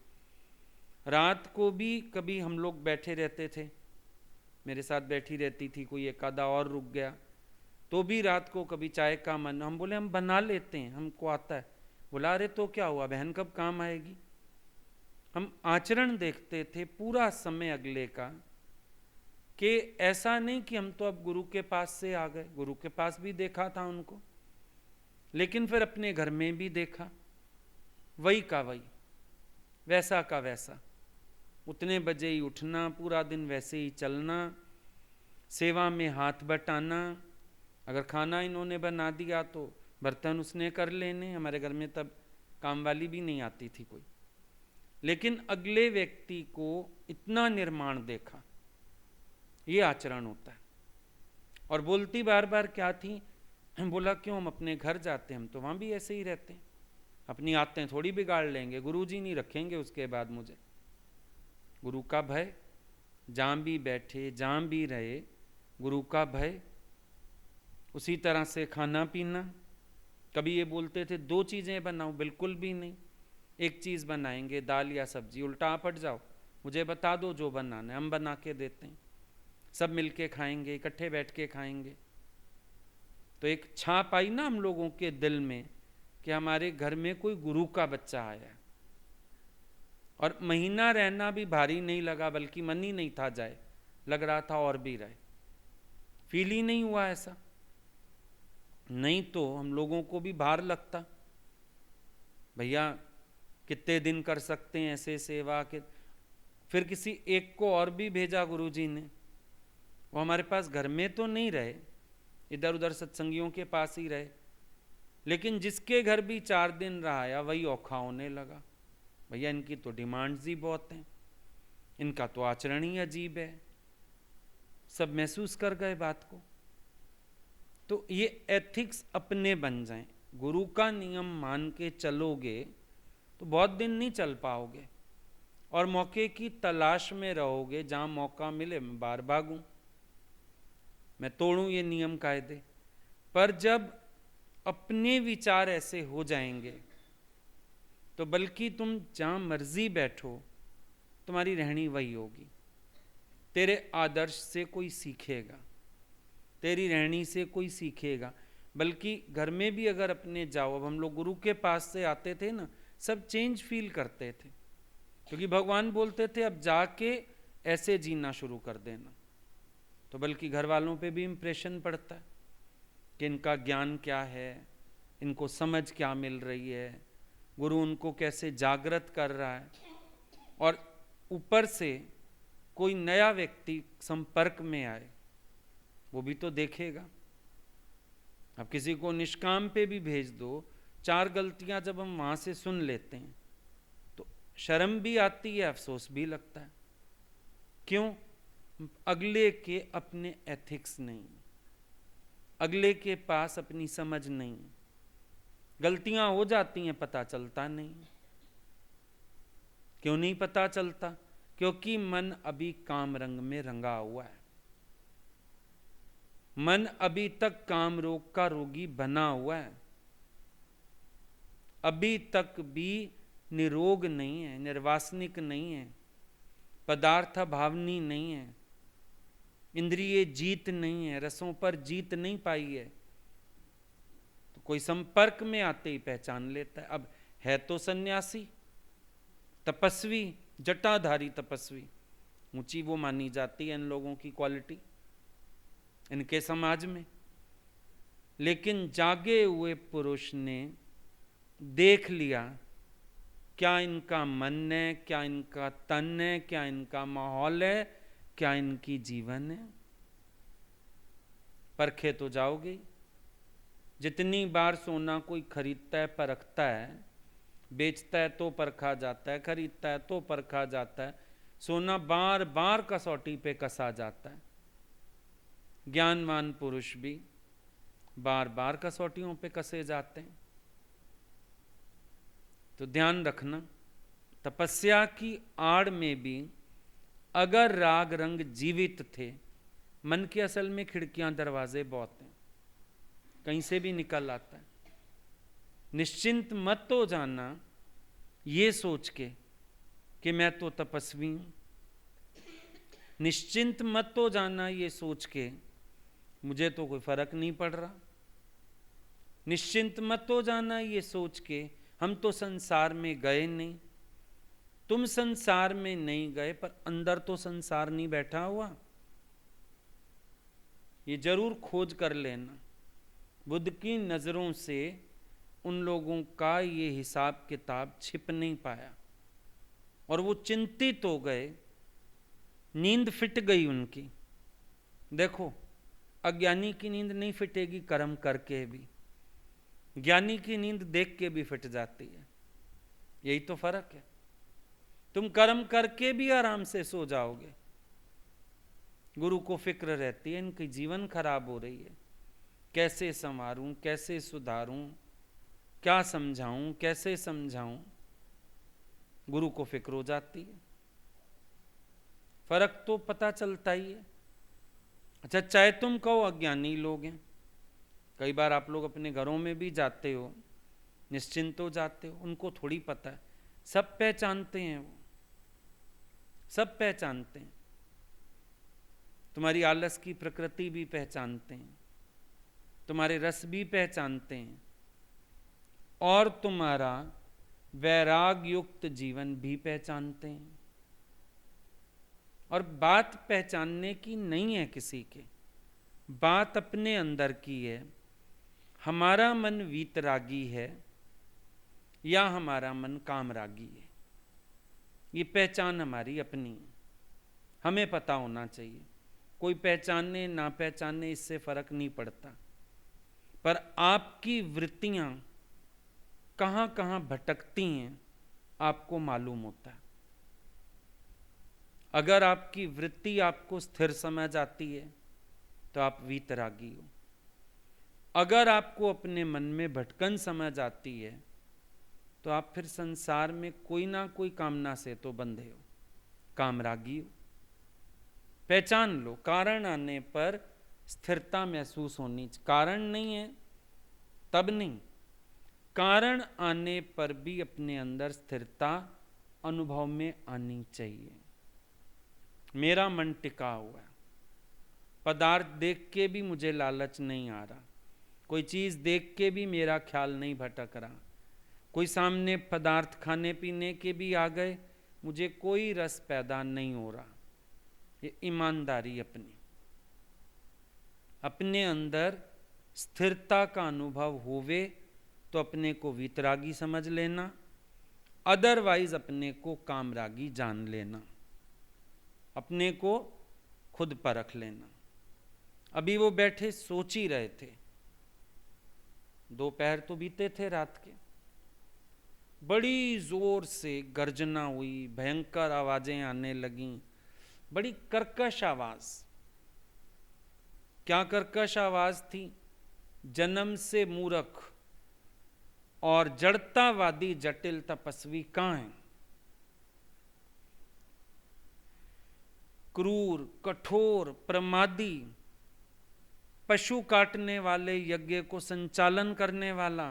[SPEAKER 1] रात को भी कभी हम लोग बैठे रहते थे, मेरे साथ बैठी रहती थी, कोई एक आधा और रुक गया तो भी रात को कभी चाय का मन, हम बोले हम बना लेते हैं, हमको आता है। बोला अरे तो क्या हुआ, बहन कब काम आएगी। हम आचरण देखते थे पूरा समय अगले का, कि ऐसा नहीं कि हम तो अब गुरु के पास से आ गए। गुरु के पास भी देखा था उनको, लेकिन फिर अपने घर में भी देखा, वही का वही, वैसा का वैसा। उतने बजे ही उठना, पूरा दिन वैसे ही चलना, सेवा में हाथ बटाना। अगर खाना इन्होंने बना दिया तो बर्तन उसने कर लेने। हमारे घर में तब काम वाली भी नहीं आती थी कोई, लेकिन अगले व्यक्ति को इतना निर्माण देखा, ये आचरण होता है। और बोलती बार बार क्या थी, बोला क्यों, हम अपने घर जाते हैं, हम तो वहाँ भी ऐसे ही रहते हैं, अपनी आदतें थोड़ी बिगाड़ लेंगे, गुरुजी नहीं रखेंगे उसके बाद मुझे। गुरु का भय, जहाँ भी बैठे जहाँ भी रहे, गुरु का भय। उसी तरह से खाना पीना, कभी ये बोलते थे 2 चीज़ें बनाओ, बिल्कुल भी नहीं। एक चीज़ बनाएंगे, दाल या सब्जी, उल्टा आप हट जाओ, मुझे बता दो जो बनाना है, हम बना के देते हैं, सब मिलके खाएंगे, इकट्ठे बैठ के खाएंगे। तो एक छाप आई ना हम लोगों के दिल में कि हमारे घर में कोई गुरु का बच्चा आया है। और महीना रहना भी भारी नहीं लगा, बल्कि मन ही नहीं था जाए, लग रहा था और भी रहे। फील ही नहीं हुआ ऐसा, नहीं तो हम लोगों को भी भार लगता, भैया कितने दिन कर सकते हैं ऐसे सेवा के। फिर किसी एक को और भी भेजा गुरुजी ने, वो हमारे पास घर में तो नहीं रहे, इधर उधर सत्संगियों के पास ही रहे, लेकिन जिसके घर भी 4 दिन रहा या वही औखा होने लगा, भैया इनकी तो डिमांड्स ही बहुत हैं, इनका तो आचरण ही अजीब है। सब महसूस कर गए बात को। तो ये एथिक्स अपने बन जाएं, गुरु का नियम मान के चलोगे तो बहुत दिन नहीं चल पाओगे, और मौके की तलाश में रहोगे, जहां मौका मिले मैं बाहर भागूं, मैं तोड़ूं ये नियम कायदे। पर जब अपने विचार ऐसे हो जाएंगे तो बल्कि तुम जहां मर्जी बैठो, तुम्हारी रहनी वही होगी। तेरे आदर्श से कोई सीखेगा, तेरी रहनी से कोई सीखेगा। बल्कि घर में भी अगर अपने जाओ, अब हम लोग गुरु के पास से आते थे ना, सब चेंज फील करते थे। क्योंकि भगवान बोलते थे अब जाके ऐसे जीना शुरू कर देना, तो बल्कि घर वालों पे भी इम्प्रेशन पड़ता है कि इनका ज्ञान क्या है, इनको समझ क्या मिल रही है, गुरु उनको कैसे जागृत कर रहा है। और ऊपर से कोई नया व्यक्ति संपर्क में आए, वो भी तो देखेगा। अब किसी को निष्काम पे भी भेज दो, 4 गलतियां जब हम वहां से सुन लेते हैं तो शर्म भी आती है, अफसोस भी लगता है। क्यों? अगले के अपने एथिक्स नहीं, अगले के पास अपनी समझ नहीं, गलतियां हो जाती हैं, पता चलता नहीं। क्यों नहीं पता चलता? क्योंकि मन अभी काम रंग में रंगा हुआ है, मन अभी तक काम रोग का रोगी बना हुआ है, अभी तक भी निरोग नहीं है, निर्वासनिक नहीं है, पदार्थ भावनी नहीं है, इंद्रिय जीत नहीं है, रसों पर जीत नहीं पाई है। तो कोई संपर्क में आते ही पहचान लेता है। अब है तो सन्यासी, तपस्वी, जटाधारी तपस्वी, ऊंची वो मानी जाती है इन लोगों की क्वालिटी इनके समाज में। लेकिन जागे हुए पुरुष ने देख लिया क्या इनका मन है, क्या इनका तन है, क्या इनका माहौल है, क्या इनकी जीवन है। परखे तो जाओगे। जितनी बार सोना कोई खरीदता है, परखता है, बेचता है तो परखा जाता है, खरीदता है तो परखा जाता है, सोना बार बार कसौटी पे कसा जाता है। ज्ञानवान पुरुष भी बार बार कसौटियों पे कसे जाते हैं। तो ध्यान रखना, तपस्या की आड़ में भी अगर राग रंग जीवित थे, मन के असल में खिड़कियां दरवाजे बहुत हैं, कहीं से भी निकल आता है। निश्चिंत मत तो जाना ये सोच के कि मैं तो तपस्वी हूं, निश्चिंत मत तो जाना ये सोच के मुझे तो कोई फर्क नहीं पड़ रहा, निश्चिंत मत तो जाना ये सोच के हम तो संसार में गए नहीं। तुम संसार में नहीं गए पर अंदर तो संसार नहीं बैठा हुआ, ये जरूर खोज कर लेना। बुद्ध की नजरों से उन लोगों का ये हिसाब किताब छिप नहीं पाया और वो चिंतित हो गए, नींद फिट गई उनकी। देखो, अज्ञानी की नींद नहीं फिटेगी कर्म करके भी, ज्ञानी की नींद देख के भी फिट जाती है। यही तो फर्क है। तुम कर्म करके भी आराम से सो जाओगे, गुरु को फिक्र रहती है इनकी जीवन खराब हो रही है, कैसे संवारूं, कैसे सुधारूं, क्या समझाऊं, कैसे समझाऊं, गुरु को फिक्र हो जाती है। फर्क तो पता चलता ही है। अच्छा, चाहे तुम कहो अज्ञानी लोग हैं, कई बार आप लोग अपने घरों में भी जाते हो, निश्चिंत हो जाते हो, उनको थोड़ी पता है, सब पहचानते हैं, वो सब पहचानते हैं। तुम्हारी आलस की प्रकृति भी पहचानते हैं, तुम्हारे रस भी पहचानते हैं, और तुम्हारा वैराग युक्त जीवन भी पहचानते हैं। और बात पहचानने की नहीं है किसी के, बात अपने अंदर की है। हमारा मन वीतरागी है या हमारा मन कामरागी है, ये पहचान हमारी अपनी है, हमें पता होना चाहिए। कोई पहचानने ना पहचानने इससे फर्क नहीं पड़ता, पर आपकी वृत्तियां कहां कहां भटकती हैं आपको मालूम होता है। अगर आपकी वृत्ति आपको स्थिर समझ आती है तो आप वीतरागी हो। अगर आपको अपने मन में भटकन समझ आती है तो आप फिर संसार में कोई ना कोई कामना से तो बंधे हो, कामरागी हो। पहचान लो, कारण आने पर स्थिरता महसूस होनी चाहिए। कारण नहीं है तब नहीं, कारण आने पर भी अपने अंदर स्थिरता अनुभव में आनी चाहिए। मेरा मन टिका हुआ है, पदार्थ देख के भी मुझे लालच नहीं आ रहा, कोई चीज़ देख के भी मेरा ख्याल नहीं भटक रहा, कोई सामने पदार्थ खाने पीने के भी आ गए मुझे कोई रस पैदा नहीं हो रहा। ये ईमानदारी अपने अंदर स्थिरता का अनुभव होवे तो अपने को वीतरागी समझ लेना, अदरवाइज अपने को कामरागी जान लेना, अपने को खुद परख लेना। अभी वो बैठे सोच ही रहे थे, दोपहर तो बीते थे रात के, बड़ी जोर से गर्जना हुई, भयंकर आवाजें आने लगीं, बड़ी कर्कश आवाज। क्या कर्कश आवाज थी? जन्म से मूर्ख और जड़तावादी जटिल तपस्वी कहां हैं? क्रूर, कठोर, प्रमादी, पशु काटने वाले यज्ञ को संचालन करने वाला,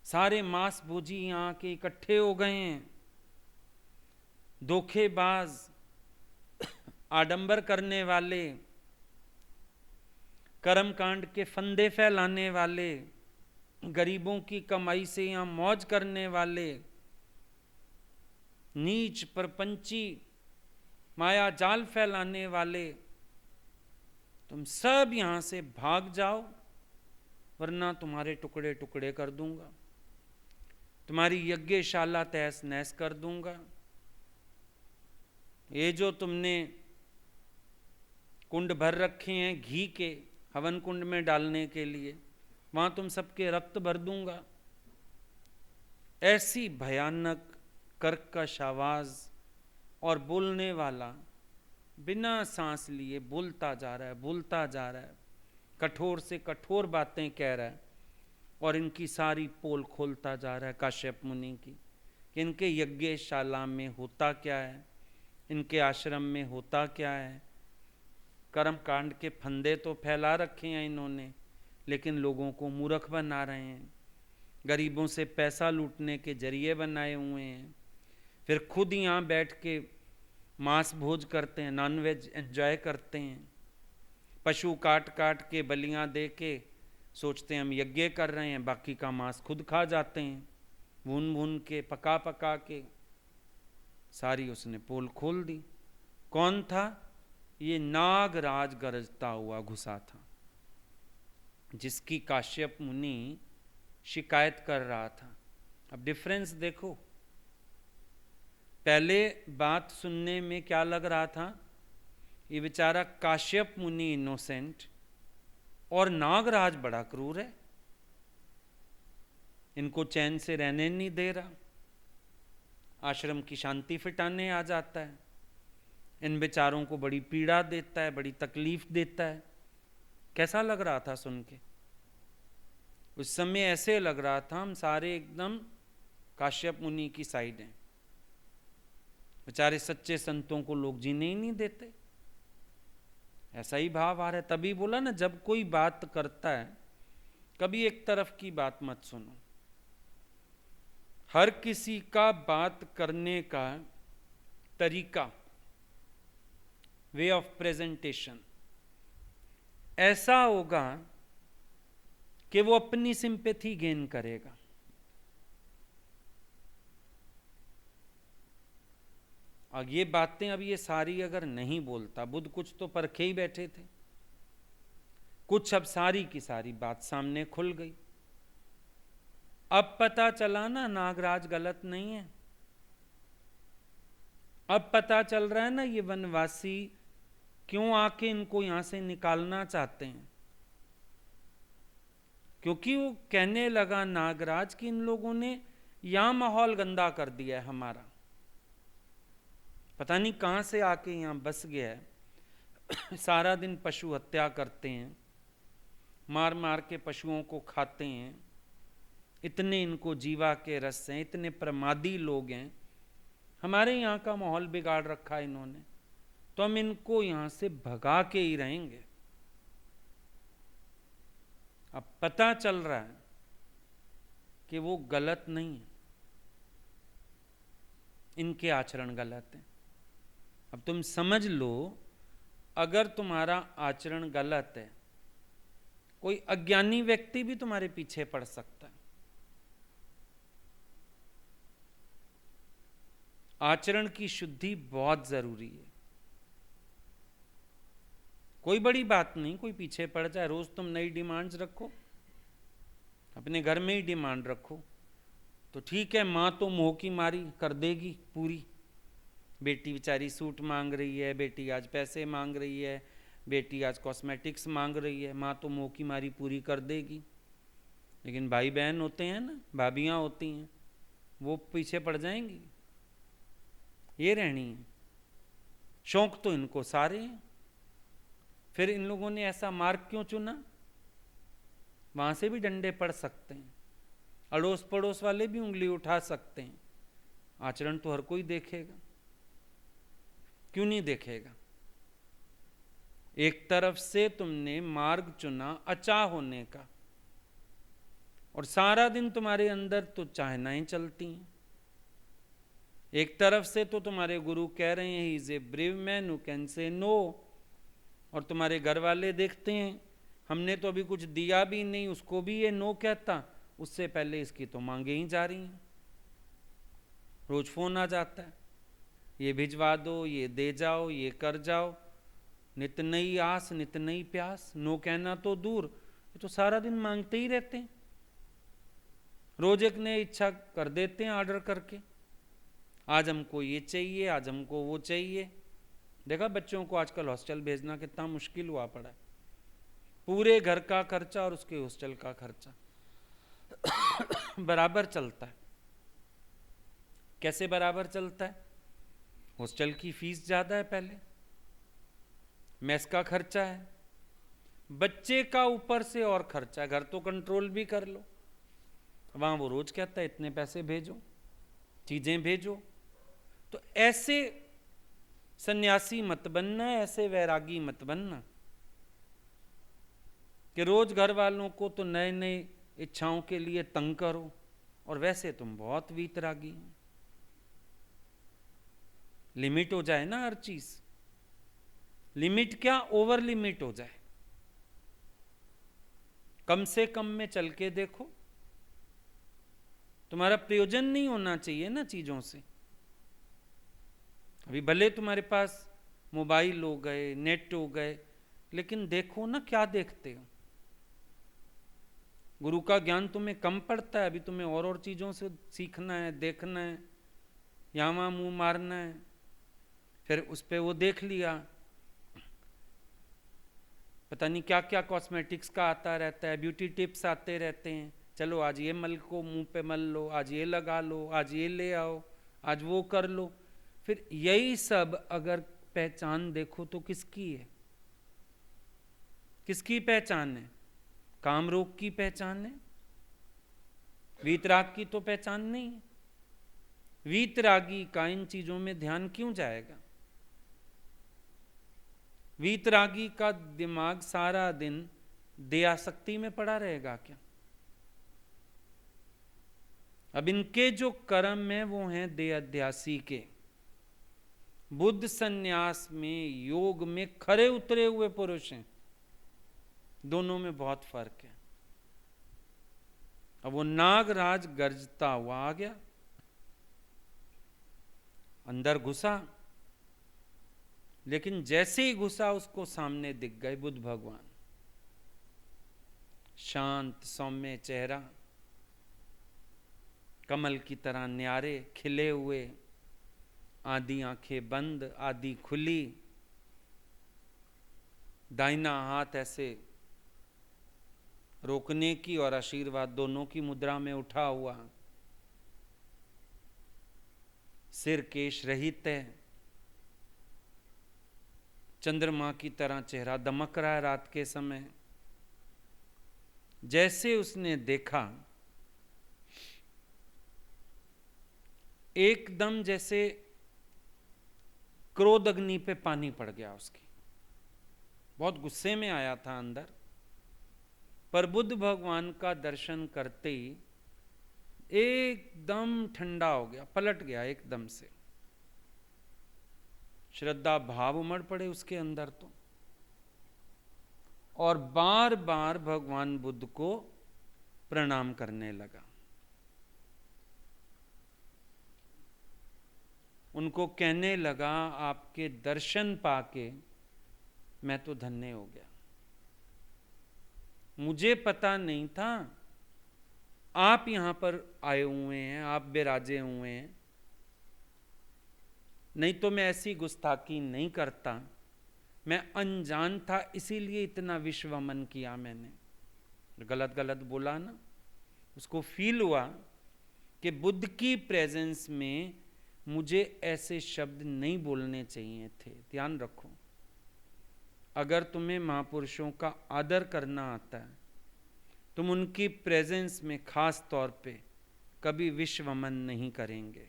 [SPEAKER 1] सारे मांस भोजी यहां के इकट्ठे हो गए हैं। धोखेबाज, आडंबर करने वाले, कर्मकांड के फंदे फैलाने वाले, गरीबों की कमाई से यहां मौज करने वाले, नीच परपंची माया जाल फैलाने वाले, तुम सब यहां से भाग जाओ, वरना तुम्हारे टुकड़े टुकड़े कर दूंगा, तुम्हारी यज्ञशाला तहस नहस कर दूंगा। ये जो तुमने कुंड भर रखे हैं घी के हवन कुंड में डालने के लिए, वहां तुम सबके रक्त भर दूंगा। ऐसी भयानक कर्कश आवाज और बोलने वाला बिना सांस लिए बोलता जा रहा है, बोलता जा रहा है, कठोर से कठोर बातें कह रहा है, और इनकी सारी पोल खोलता जा रहा है काश्यप मुनि की, कि इनके यज्ञशाला में होता क्या है, इनके आश्रम में होता क्या है। कर्म कांड के फंदे तो फैला रखे हैं इन्होंने, लेकिन लोगों को मूर्ख बना रहे हैं, गरीबों से पैसा लूटने के जरिए बनाए हुए हैं, फिर खुद यहाँ बैठ के मांस भोज करते हैं, नॉनवेज एंजॉय करते हैं, पशु काट काट के बलियां दे के सोचते हैं हम यज्ञ कर रहे हैं, बाकी का मांस खुद खा जाते हैं, भून भून के पका पका के। सारी उसने पोल खोल दी। कौन था? ये नागराज गरजता हुआ घुसा था, जिसकी काश्यप मुनि शिकायत कर रहा था। अब डिफरेंस देखो, पहले बात सुनने में क्या लग रहा था, ये बेचारा काश्यप मुनि इनोसेंट और नागराज बड़ा क्रूर है, इनको चैन से रहने नहीं दे रहा, आश्रम की शांति फिटाने आ जाता है, इन बेचारों को बड़ी पीड़ा देता है, बड़ी तकलीफ देता है। कैसा लग रहा था सुन के? उस समय ऐसे लग रहा था हम सारे एकदम काश्यप मुनि की साइड हैं, बेचारे सच्चे संतों को लोग जीने ही नहीं देते, ऐसा ही भाव आ रहा है। तभी बोला ना, जब कोई बात करता है कभी एक तरफ की बात मत सुनो, हर किसी का बात करने का तरीका, वे ऑफ प्रेजेंटेशन ऐसा होगा कि वो अपनी सिंपैथी गेन करेगा। और ये बातें अब ये सारी अगर नहीं बोलता बुद्ध, कुछ तो परखे ही बैठे थे, कुछ अब सारी की सारी बात सामने खुल गई। अब पता चला ना नागराज गलत नहीं है, अब पता चल रहा है ना ये वनवासी क्यों आके इनको यहां से निकालना चाहते हैं, क्योंकि वो कहने लगा नागराज कि इन लोगों ने यहां माहौल गंदा कर दिया है हमारा, पता नहीं कहां से आके यहां बस गया है। सारा दिन पशु हत्या करते हैं, मार मार के पशुओं को खाते हैं, इतने इनको जीवा के रस हैं, इतने प्रमादी लोग हैं, हमारे यहाँ का माहौल बिगाड़ रखा है इन्होंने, तो हम इनको यहां से भगा के ही रहेंगे। अब पता चल रहा है कि वो गलत नहीं है, इनके आचरण गलत है। अब तुम समझ लो, अगर तुम्हारा आचरण गलत है, कोई अज्ञानी व्यक्ति भी तुम्हारे पीछे पड़ सकता है। आचरण की शुद्धि बहुत जरूरी है। कोई बड़ी बात नहीं, कोई पीछे पड़ जाए, रोज तुम नई डिमांड्स रखो, अपने घर में ही डिमांड रखो तो ठीक है। माँ तो मोह की मारी कर देगी पूरी, बेटी बेचारी सूट मांग रही है, बेटी आज पैसे मांग रही है, बेटी आज कॉस्मेटिक्स मांग रही है, माँ तो मोह की मारी पूरी कर देगी। लेकिन भाई बहन होते हैं ना, भाभियाँ होती हैं, वो पीछे पड़ जाएंगी, ये रहनी है। शौक तो इनको सारे हैं, फिर इन लोगों ने ऐसा मार्ग क्यों चुना? वहां से भी डंडे पड़ सकते हैं, अड़ोस पड़ोस वाले भी उंगली उठा सकते हैं। आचरण तो हर कोई देखेगा, क्यों नहीं देखेगा? एक तरफ से तुमने मार्ग चुना अचाह होने का, और सारा दिन तुम्हारे अंदर तो चाहनाएं चलती हैं। एक तरफ से तो तुम्हारे गुरु कह रहे हैं he is a brave man who can say no, और तुम्हारे घर वाले देखते हैं हमने तो अभी कुछ दिया भी नहीं, उसको भी ये नो कहता, उससे पहले इसकी तो मांगे ही जा रही हैं। रोज फोन आ जाता है, ये भिजवा दो, ये दे जाओ, ये कर जाओ, नित नई आस नित नई प्यास, नो कहना तो दूर, ये तो सारा दिन मांगते ही रहते हैं। रोज एक नई इच्छा कर देते हैं ऑर्डर करके, आज हमको ये चाहिए, आज हमको वो चाहिए। देखा बच्चों को आजकल हॉस्टल भेजना कितना मुश्किल हुआ पड़ा है, पूरे घर का खर्चा और उसके हॉस्टल का खर्चा बराबर चलता है। कैसे बराबर चलता है? हॉस्टल की फीस ज्यादा है, पहले मेस का खर्चा है, बच्चे का ऊपर से और खर्चा है, घर तो कंट्रोल भी कर लो, वहां वो रोज कहता है इतने पैसे भेजो, चीजें भेजो। तो ऐसे सन्यासी मत बनना, ऐसे वैरागी मत बनना कि रोज घर वालों को तो नए नए इच्छाओं के लिए तंग करो, और वैसे तुम बहुत वीतरागी हो। लिमिट हो जाए ना हर चीज, लिमिट क्या, ओवर लिमिट हो जाए। कम से कम में चल के देखो, तुम्हारा प्रयोजन नहीं होना चाहिए ना चीजों से। अभी भले तुम्हारे पास मोबाइल हो गए, नेट हो गए, लेकिन देखो ना क्या देखते हो। गुरु का ज्ञान तुम्हें कम पड़ता है, अभी तुम्हें और चीजों से सीखना है, देखना है, यहाँ वहां मुंह मारना है, फिर उस पर वो देख लिया, पता नहीं क्या क्या कॉस्मेटिक्स का आता रहता है, ब्यूटी टिप्स आते रहते हैं, चलो आज ये मल को मुंह पे मल लो, आज ये लगा लो, आज ये ले आओ, आज वो कर लो। फिर यही सब अगर पहचान देखो तो किसकी है? किसकी पहचान है? काम रोग की पहचान है, वीतराग की तो पहचान नहीं है। वीतरागी का इन चीजों में ध्यान क्यों जाएगा? वीतरागी का दिमाग सारा दिन दयाशक्ति में पड़ा रहेगा क्या? अब इनके जो कर्म है वो हैं देहाध्यासी के। बुद्ध सन्यास में, योग में खरे उतरे हुए पुरुष हैं, दोनों में बहुत फर्क है। अब वो नागराज गरजता हुआ आ गया, अंदर घुसा, लेकिन जैसे ही घुसा उसको सामने दिख गए बुद्ध भगवान, शांत सौम्य चेहरा, कमल की तरह न्यारे खिले हुए, आधी आंखें बंद आधी खुली, दाहिना हाथ ऐसे रोकने की और आशीर्वाद दोनों की मुद्रा में उठा हुआ, सिर केश रहित है, चंद्रमा की तरह चेहरा दमक रहा है रात के समय। जैसे उसने देखा, एकदम जैसे क्रोध अग्नि पे पानी पड़ गया उसकी, बहुत गुस्से में आया था अंदर, पर बुद्ध भगवान का दर्शन करते ही एकदम ठंडा हो गया, पलट गया एकदम से। श्रद्धा भाव उमड़ पड़े उसके अंदर तो, और बार बार भगवान बुद्ध को प्रणाम करने लगा। उनको कहने लगा, आपके दर्शन पाके मैं तो धन्य हो गया। मुझे पता नहीं था आप यहां पर आए हुए हैं, आप विराजे हुए हैं, नहीं तो मैं ऐसी गुस्ताखी नहीं करता। मैं अनजान था, इसीलिए इतना विश्वमन किया मैंने। गलत गलत बोला ना, उसको फील हुआ कि बुद्ध की प्रेजेंस में मुझे ऐसे शब्द नहीं बोलने चाहिए थे। ध्यान रखो, अगर तुम्हें महापुरुषों का आदर करना आता है, तुम उनकी प्रेजेंस में खास तौर पे कभी विश्वमन नहीं करेंगे।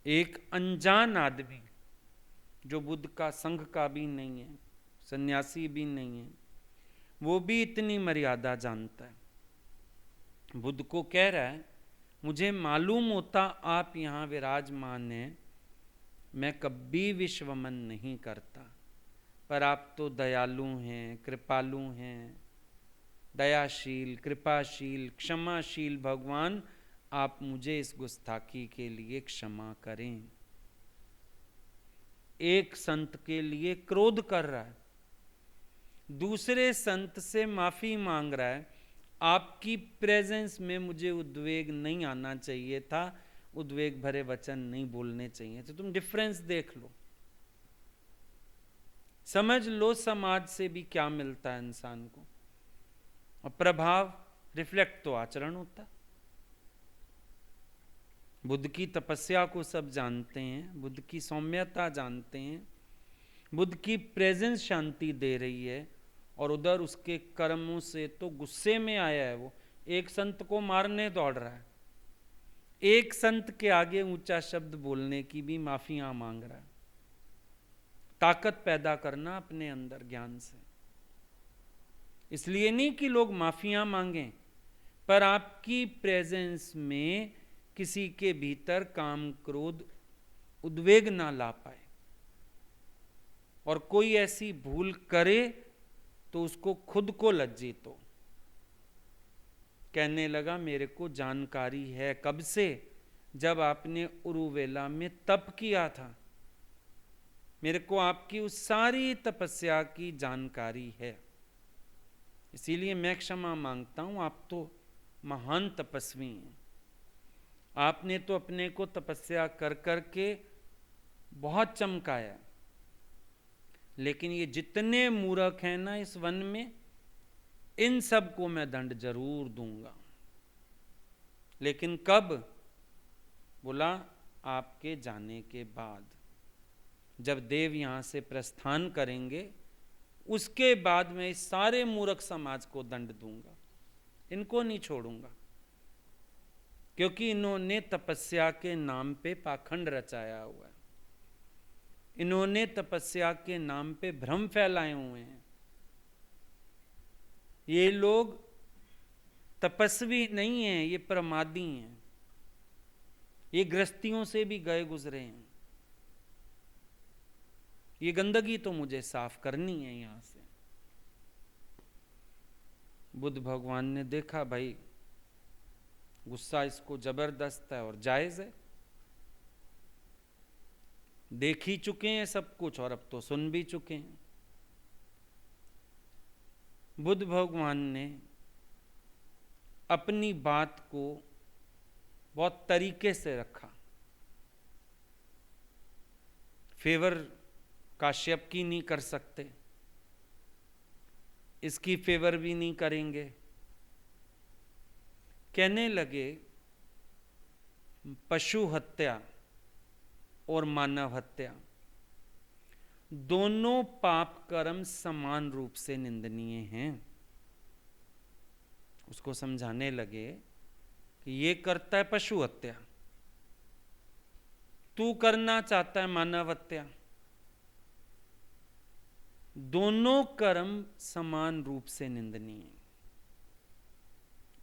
[SPEAKER 1] एक अनजान आदमी जो बुद्ध का संघ का भी नहीं है, सन्यासी भी नहीं है, वो भी इतनी मर्यादा जानता है। बुद्ध को कह रहा है, मुझे मालूम होता आप यहाँ विराजमान हैं, मैं कभी विश्वमन नहीं करता, पर आप तो दयालु हैं, कृपालु हैं, दयाशील, कृपाशील, क्षमाशील भगवान, आप मुझे इस गुस्ताखी के लिए क्षमा करें। एक संत के लिए क्रोध कर रहा है, दूसरे संत से माफी मांग रहा है, आपकी प्रेजेंस में मुझे उद्वेग नहीं आना चाहिए था, उद्वेग भरे वचन नहीं बोलने चाहिए। तो तुम डिफरेंस देख लो, समझ लो समाज से भी क्या मिलता है इंसान को। और प्रभाव रिफ्लेक्ट तो आचरण होता। बुद्ध की तपस्या को सब जानते हैं, बुद्ध की सौम्यता जानते हैं, बुद्ध की प्रेजेंस शांति दे रही है, और उधर उसके कर्मों से तो गुस्से में आया है। वो एक संत को मारने दौड़ रहा है, एक संत के आगे ऊंचा शब्द बोलने की भी माफियां मांग रहा है। ताकत पैदा करना अपने अंदर ज्ञान से, इसलिए नहीं कि लोग माफियां मांगें, पर आपकी प्रेजेंस में किसी के भीतर काम क्रोध उद्वेग ना ला पाए, और कोई ऐसी भूल करे तो उसको खुद को लज्जित हो। कहने लगा, मेरे को जानकारी है कब से, जब आपने उरुवेला में तप किया था, मेरे को आपकी उस सारी तपस्या की जानकारी है, इसीलिए मैं क्षमा मांगता हूं। आप तो महान तपस्वी हैं, आपने तो अपने को तपस्या कर कर के बहुत चमकाया, लेकिन ये जितने मूर्ख हैं ना इस वन में, इन सब को मैं दंड जरूर दूंगा। लेकिन कब? बोला, आपके जाने के बाद, जब देव यहां से प्रस्थान करेंगे, उसके बाद मैं इस सारे मूर्ख समाज को दंड दूंगा, इनको नहीं छोड़ूंगा, क्योंकि इन्होंने तपस्या के नाम पे पाखंड रचाया हुआ है, इन्होंने तपस्या के नाम पे भ्रम फैलाए हुए हैं। ये लोग तपस्वी नहीं हैं, ये प्रमादी हैं, ये गृहस्थियों से भी गए गुजरे हैं। ये गंदगी तो मुझे साफ करनी है यहां से। बुद्ध भगवान ने देखा, भाई गुस्सा इसको जबरदस्त है और जायज है, देख ही चुके हैं सब कुछ और अब तो सुन भी चुके हैं। बुद्ध भगवान ने अपनी बात को बहुत तरीके से रखा। फेवर काश्यप की नहीं कर सकते, इसकी फेवर भी नहीं करेंगे। कहने लगे, पशु हत्या और मानव हत्या दोनों पाप कर्म समान रूप से निंदनीय हैं। उसको समझाने लगे कि ये करता है पशु हत्या, तू करना चाहता है मानव हत्या, दोनों कर्म समान रूप से निंदनीय है।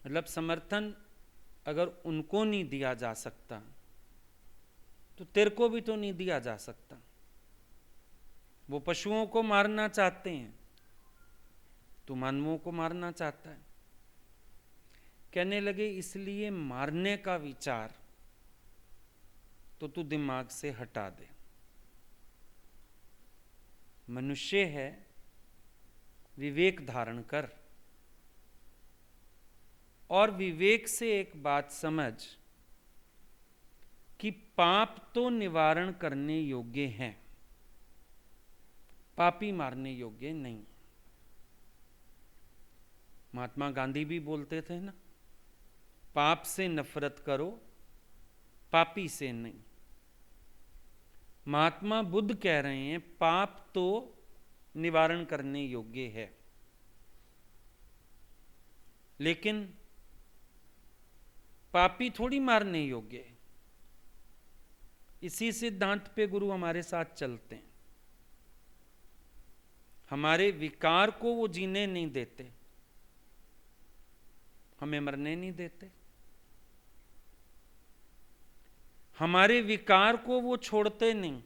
[SPEAKER 1] मतलब समर्थन अगर उनको नहीं दिया जा सकता तो तेरे को भी तो नहीं दिया जा सकता। वो पशुओं को मारना चाहते हैं, तू मानवों को मारना चाहता है। कहने लगे, इसलिए मारने का विचार तो तू दिमाग से हटा दे। मनुष्य है, विवेक धारण कर, और विवेक से एक बात समझ कि पाप तो निवारण करने योग्य हैं, पापी मारने योग्य नहीं। महात्मा गांधी भी बोलते थे ना, पाप से नफरत करो, पापी से नहीं। महात्मा बुद्ध कह रहे हैं पाप तो निवारण करने योग्य है, लेकिन पापी थोड़ी मारने योग्य है। इसी सिद्धांत पे गुरु हमारे साथ चलते हैं। हमारे विकार को वो जीने नहीं देते, हमें मरने नहीं देते। हमारे विकार को वो छोड़ते नहीं,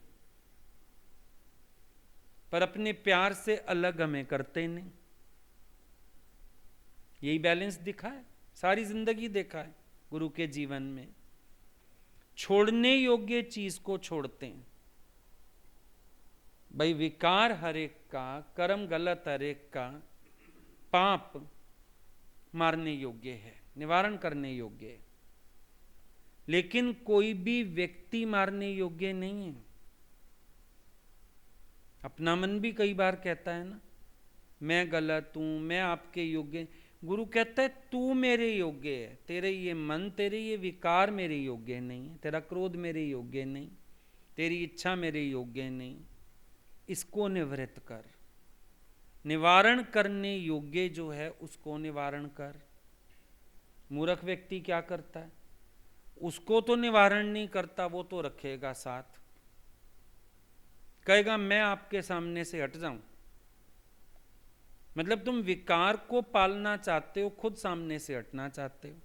[SPEAKER 1] पर अपने प्यार से अलग हमें करते नहीं। यही बैलेंस दिखा है, सारी जिंदगी देखा है गुरु के जीवन में। छोड़ने योग्य चीज को छोड़ते हैं। भाई विकार हर एक का, कर्म गलत हर एक का, पाप मारने योग्य है, निवारण करने योग्य है, लेकिन कोई भी व्यक्ति मारने योग्य नहीं है। अपना मन भी कई बार कहता है ना, मैं गलत हूं, मैं आपके योग्य। गुरु कहता है तू मेरे योग्य है, तेरे ये मन, तेरे ये विकार मेरे योग्य नहीं है, तेरा क्रोध मेरे योग्य नहीं, तेरी इच्छा मेरे योग्य नहीं। इसको निवृत्त कर, निवारण करने योग्य जो है उसको निवारण कर। मूर्ख व्यक्ति क्या करता है, उसको तो निवारण नहीं करता, वो तो रखेगा साथ, कहेगा मैं आपके सामने से हट जाऊं। मतलब तुम विकार को पालना चाहते हो, खुद सामने से हटना चाहते हो।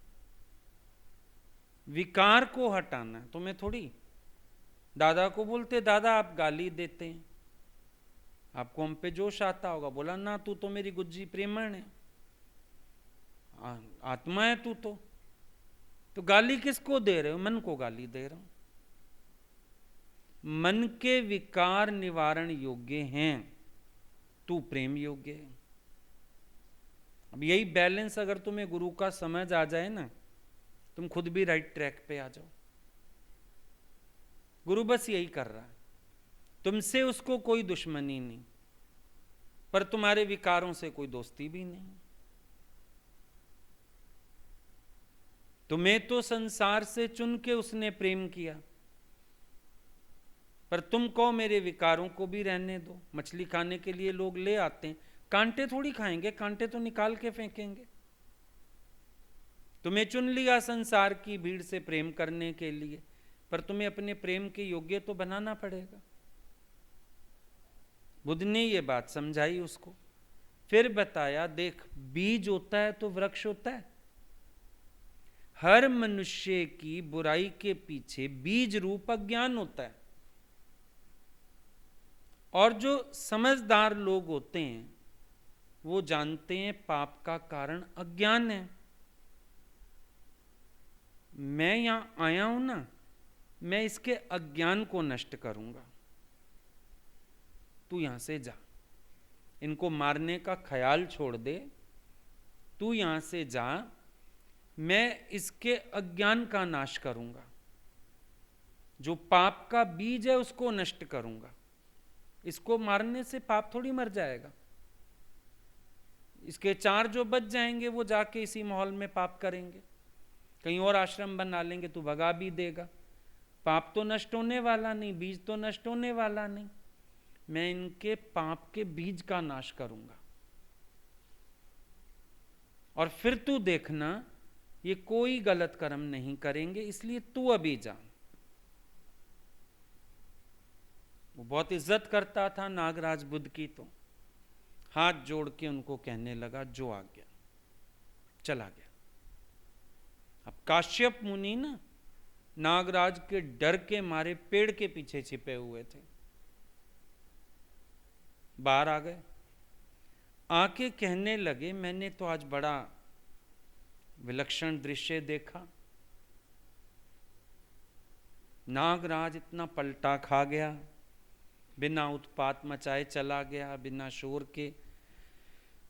[SPEAKER 1] विकार को हटाना तुम्हें थोड़ी। दादा को बोलते, दादा आप गाली देते हैं, आपको हम पे जोश आता होगा, बोला ना तू तो मेरी गुज्जी प्रेमण है, आत्मा है तू तो गाली किसको दे रहे हो? मन को गाली दे रहा हूं। मन के विकार निवारण योग्य हैं, तू प्रेम योग्य है। अब यही बैलेंस अगर तुम्हें गुरु का समझ आ जाए ना, तुम खुद भी राइट ट्रैक पे आ जाओ। गुरु बस यही कर रहा है, तुमसे उसको कोई दुश्मनी नहीं, पर तुम्हारे विकारों से कोई दोस्ती भी नहीं। तुम्हें तो संसार से चुन के उसने प्रेम किया, पर तुम कहो मेरे विकारों को भी रहने दो। मछली खाने के लिए लोग ले आते हैं, कांटे थोड़ी खाएंगे, कांटे तो निकाल के फेंकेंगे। तुम्हें चुन लिया संसार की भीड़ से प्रेम करने के लिए, पर तुम्हें अपने प्रेम के योग्य तो बनाना पड़ेगा। बुद्ध ने ये बात समझाई उसको, फिर बताया देख बीज होता है तो वृक्ष होता है। हर मनुष्य की बुराई के पीछे बीज रूप अज्ञान होता है, और जो समझदार लोग होते हैं वो जानते हैं पाप का कारण अज्ञान है। मैं यहां आया हूं ना, मैं इसके अज्ञान को नष्ट करूंगा, तू यहां से जा, इनको मारने का ख्याल छोड़ दे, तू यहां से जा, मैं इसके अज्ञान का नाश करूंगा, जो पाप का बीज है उसको नष्ट करूंगा। इसको मारने से पाप थोड़ी मर जाएगा, इसके चार जो बच जाएंगे वो जाके इसी माहौल में पाप करेंगे, कहीं और आश्रम बना लेंगे, तू भगा भी देगा। पाप तो नष्ट होने वाला नहीं, बीज तो नष्ट होने वाला नहीं, मैं इनके पाप के बीज का नाश करूंगा। और फिर तू देखना ये कोई गलत कर्म नहीं करेंगे, इसलिए तू अभी जा। वो बहुत इज्जत करता था नागराज बुद्ध की, तो हाथ जोड़ के उनको कहने लगा जो आ गया चला गया। अब काश्यप मुनि ना नागराज के डर के मारे पेड़ के पीछे छिपे हुए थे, बाहर आ गए, आके कहने लगे मैंने तो आज बड़ा विलक्षण दृश्य देखा। नागराज इतना पलटा खा गया, बिना उत्पात मचाए चला गया, बिना शोर के।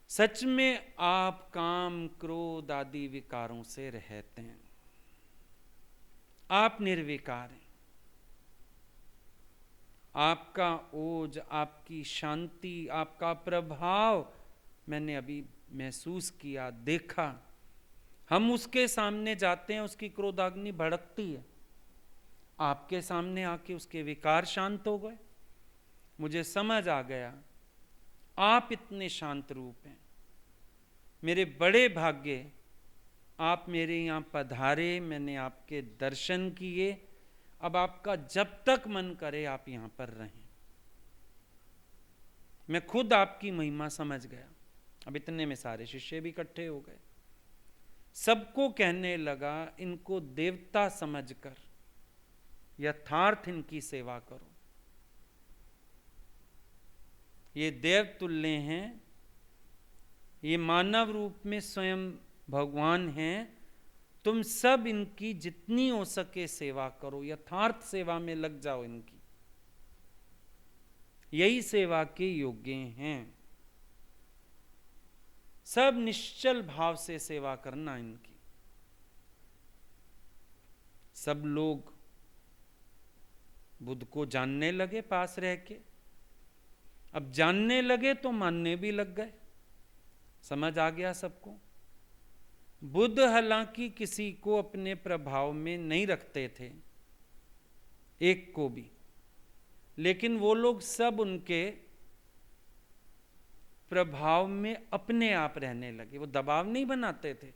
[SPEAKER 1] सच में आप काम क्रोध आदि विकारों से रहते हैं, आप निर्विकार हैं। आपका ओज, आपकी शांति, आपका प्रभाव मैंने अभी महसूस किया, देखा। हम उसके सामने जाते हैं, उसकी क्रोधाग्नि भड़कती है, आपके सामने आके उसके विकार शांत हो गए। मुझे समझ आ गया आप इतने शांत रूप हैं। मेरे बड़े भाग्य, आप मेरे यहाँ पधारे, मैंने आपके दर्शन किए। अब आपका जब तक मन करे आप यहाँ पर रहें। मैं खुद आपकी महिमा समझ गया। अब इतने में सारे शिष्य भी इकट्ठे हो गए। सबको कहने लगा, इनको देवता समझकर यथार्थ इनकी सेवा करो। ये देव तुल्य हैं, ये मानव रूप में स्वयं भगवान हैं। तुम सब इनकी जितनी हो सके सेवा करो, यथार्थ सेवा में लग जाओ इनकी, यही सेवा के योग्य हैं। सब निश्चल भाव से सेवा करना इनकी। सब लोग बुद्ध को जानने लगे पास रह के। अब जानने लगे तो मानने भी लग गए। समझ आ गया सबको। बुद्ध हालांकि किसी को अपने प्रभाव में नहीं रखते थे, एक को भी, लेकिन वो लोग सब उनके प्रभाव में अपने आप रहने लगे। वो दबाव नहीं बनाते थे,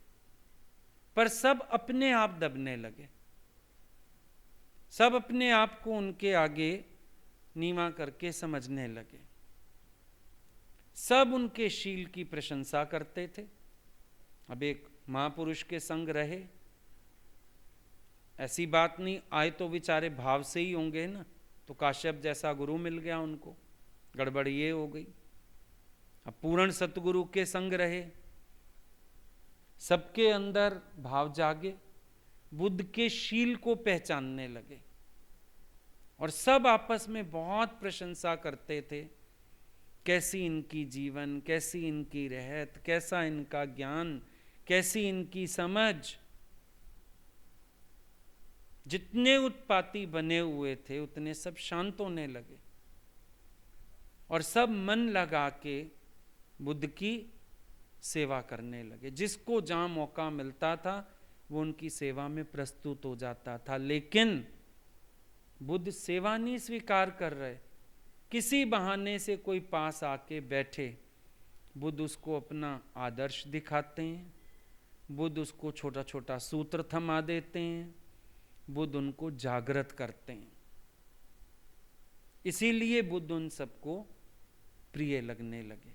[SPEAKER 1] पर सब अपने आप दबने लगे। सब अपने आप को उनके आगे नीवा करके समझने लगे। सब उनके शील की प्रशंसा करते थे। अब एक महापुरुष के संग रहे, ऐसी बात नहीं, आए तो बेचारे भाव से ही होंगे ना। तो काश्यप जैसा गुरु मिल गया उनको, गड़बड़ ये हो गई। अब पूर्ण सतगुरु के संग रहे, सबके अंदर भाव जागे, बुद्ध के शील को पहचानने लगे और सब आपस में बहुत प्रशंसा करते थे। कैसी इनकी जीवन, कैसी इनकी रहत, कैसा इनका ज्ञान, कैसी इनकी समझ। जितने उत्पाती बने हुए थे उतने सब शांत होने लगे और सब मन लगा के बुद्ध की सेवा करने लगे। जिसको जहां मौका मिलता था वो उनकी सेवा में प्रस्तुत हो जाता था। लेकिन बुद्ध सेवा नहीं स्वीकार कर रहे। किसी बहाने से कोई पास आके बैठे, बुद्ध उसको अपना आदर्श दिखाते हैं, बुद्ध उसको छोटा छोटा सूत्र थमा देते हैं, बुद्ध उनको जागृत करते हैं। इसीलिए बुद्ध उन सबको प्रिय लगने लगे।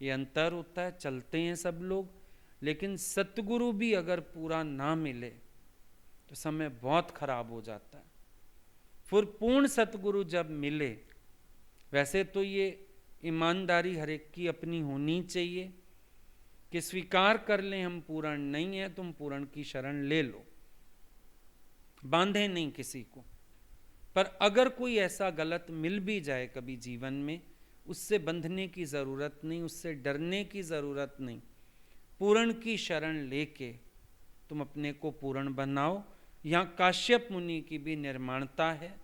[SPEAKER 1] ये अंतर होता है। चलते हैं सब लोग, लेकिन सतगुरु भी अगर पूरा ना मिले तो समय बहुत खराब हो जाता है। फिर पूर्ण सतगुरु जब मिले, वैसे तो ये ईमानदारी हर एक की अपनी होनी चाहिए कि स्वीकार कर लें हम पूर्ण नहीं है, तुम पूर्ण की शरण ले लो, बांधे नहीं किसी को। पर अगर कोई ऐसा गलत मिल भी जाए कभी जीवन में, उससे बंधने की ज़रूरत नहीं, उससे डरने की ज़रूरत नहीं। पूर्ण की शरण लेके तुम अपने को पूर्ण बनाओ। यहाँ काश्यप मुनि की भी निर्माणता है,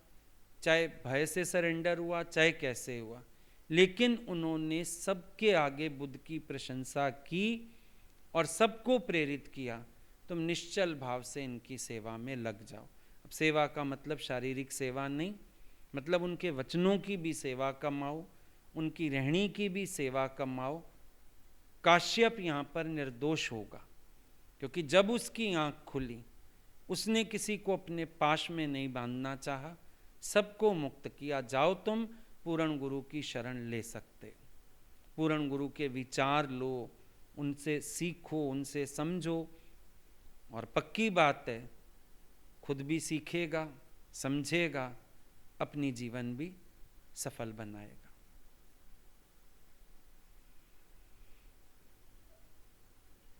[SPEAKER 1] चाहे भय से सरेंडर हुआ, चाहे कैसे हुआ, लेकिन उन्होंने सबके आगे बुद्ध की प्रशंसा की और सबको प्रेरित किया, तुम निश्चल भाव से इनकी सेवा में लग जाओ। अब सेवा का मतलब शारीरिक सेवा नहीं, मतलब उनके वचनों की भी सेवा कमाओ, उनकी रहनी की भी सेवा कमाओ। काश्यप यहाँ पर निर्दोष होगा, क्योंकि जब उसकी आँख खुली, उसने किसी को अपने पाश में नहीं बांधना चाहा, सबको मुक्त किया। जाओ तुम पूर्ण गुरु की शरण ले सकते हो, पूर्ण गुरु के विचार लो, उनसे सीखो, उनसे समझो। और पक्की बात है, खुद भी सीखेगा, समझेगा, अपनी जीवन भी सफल बनाएगा।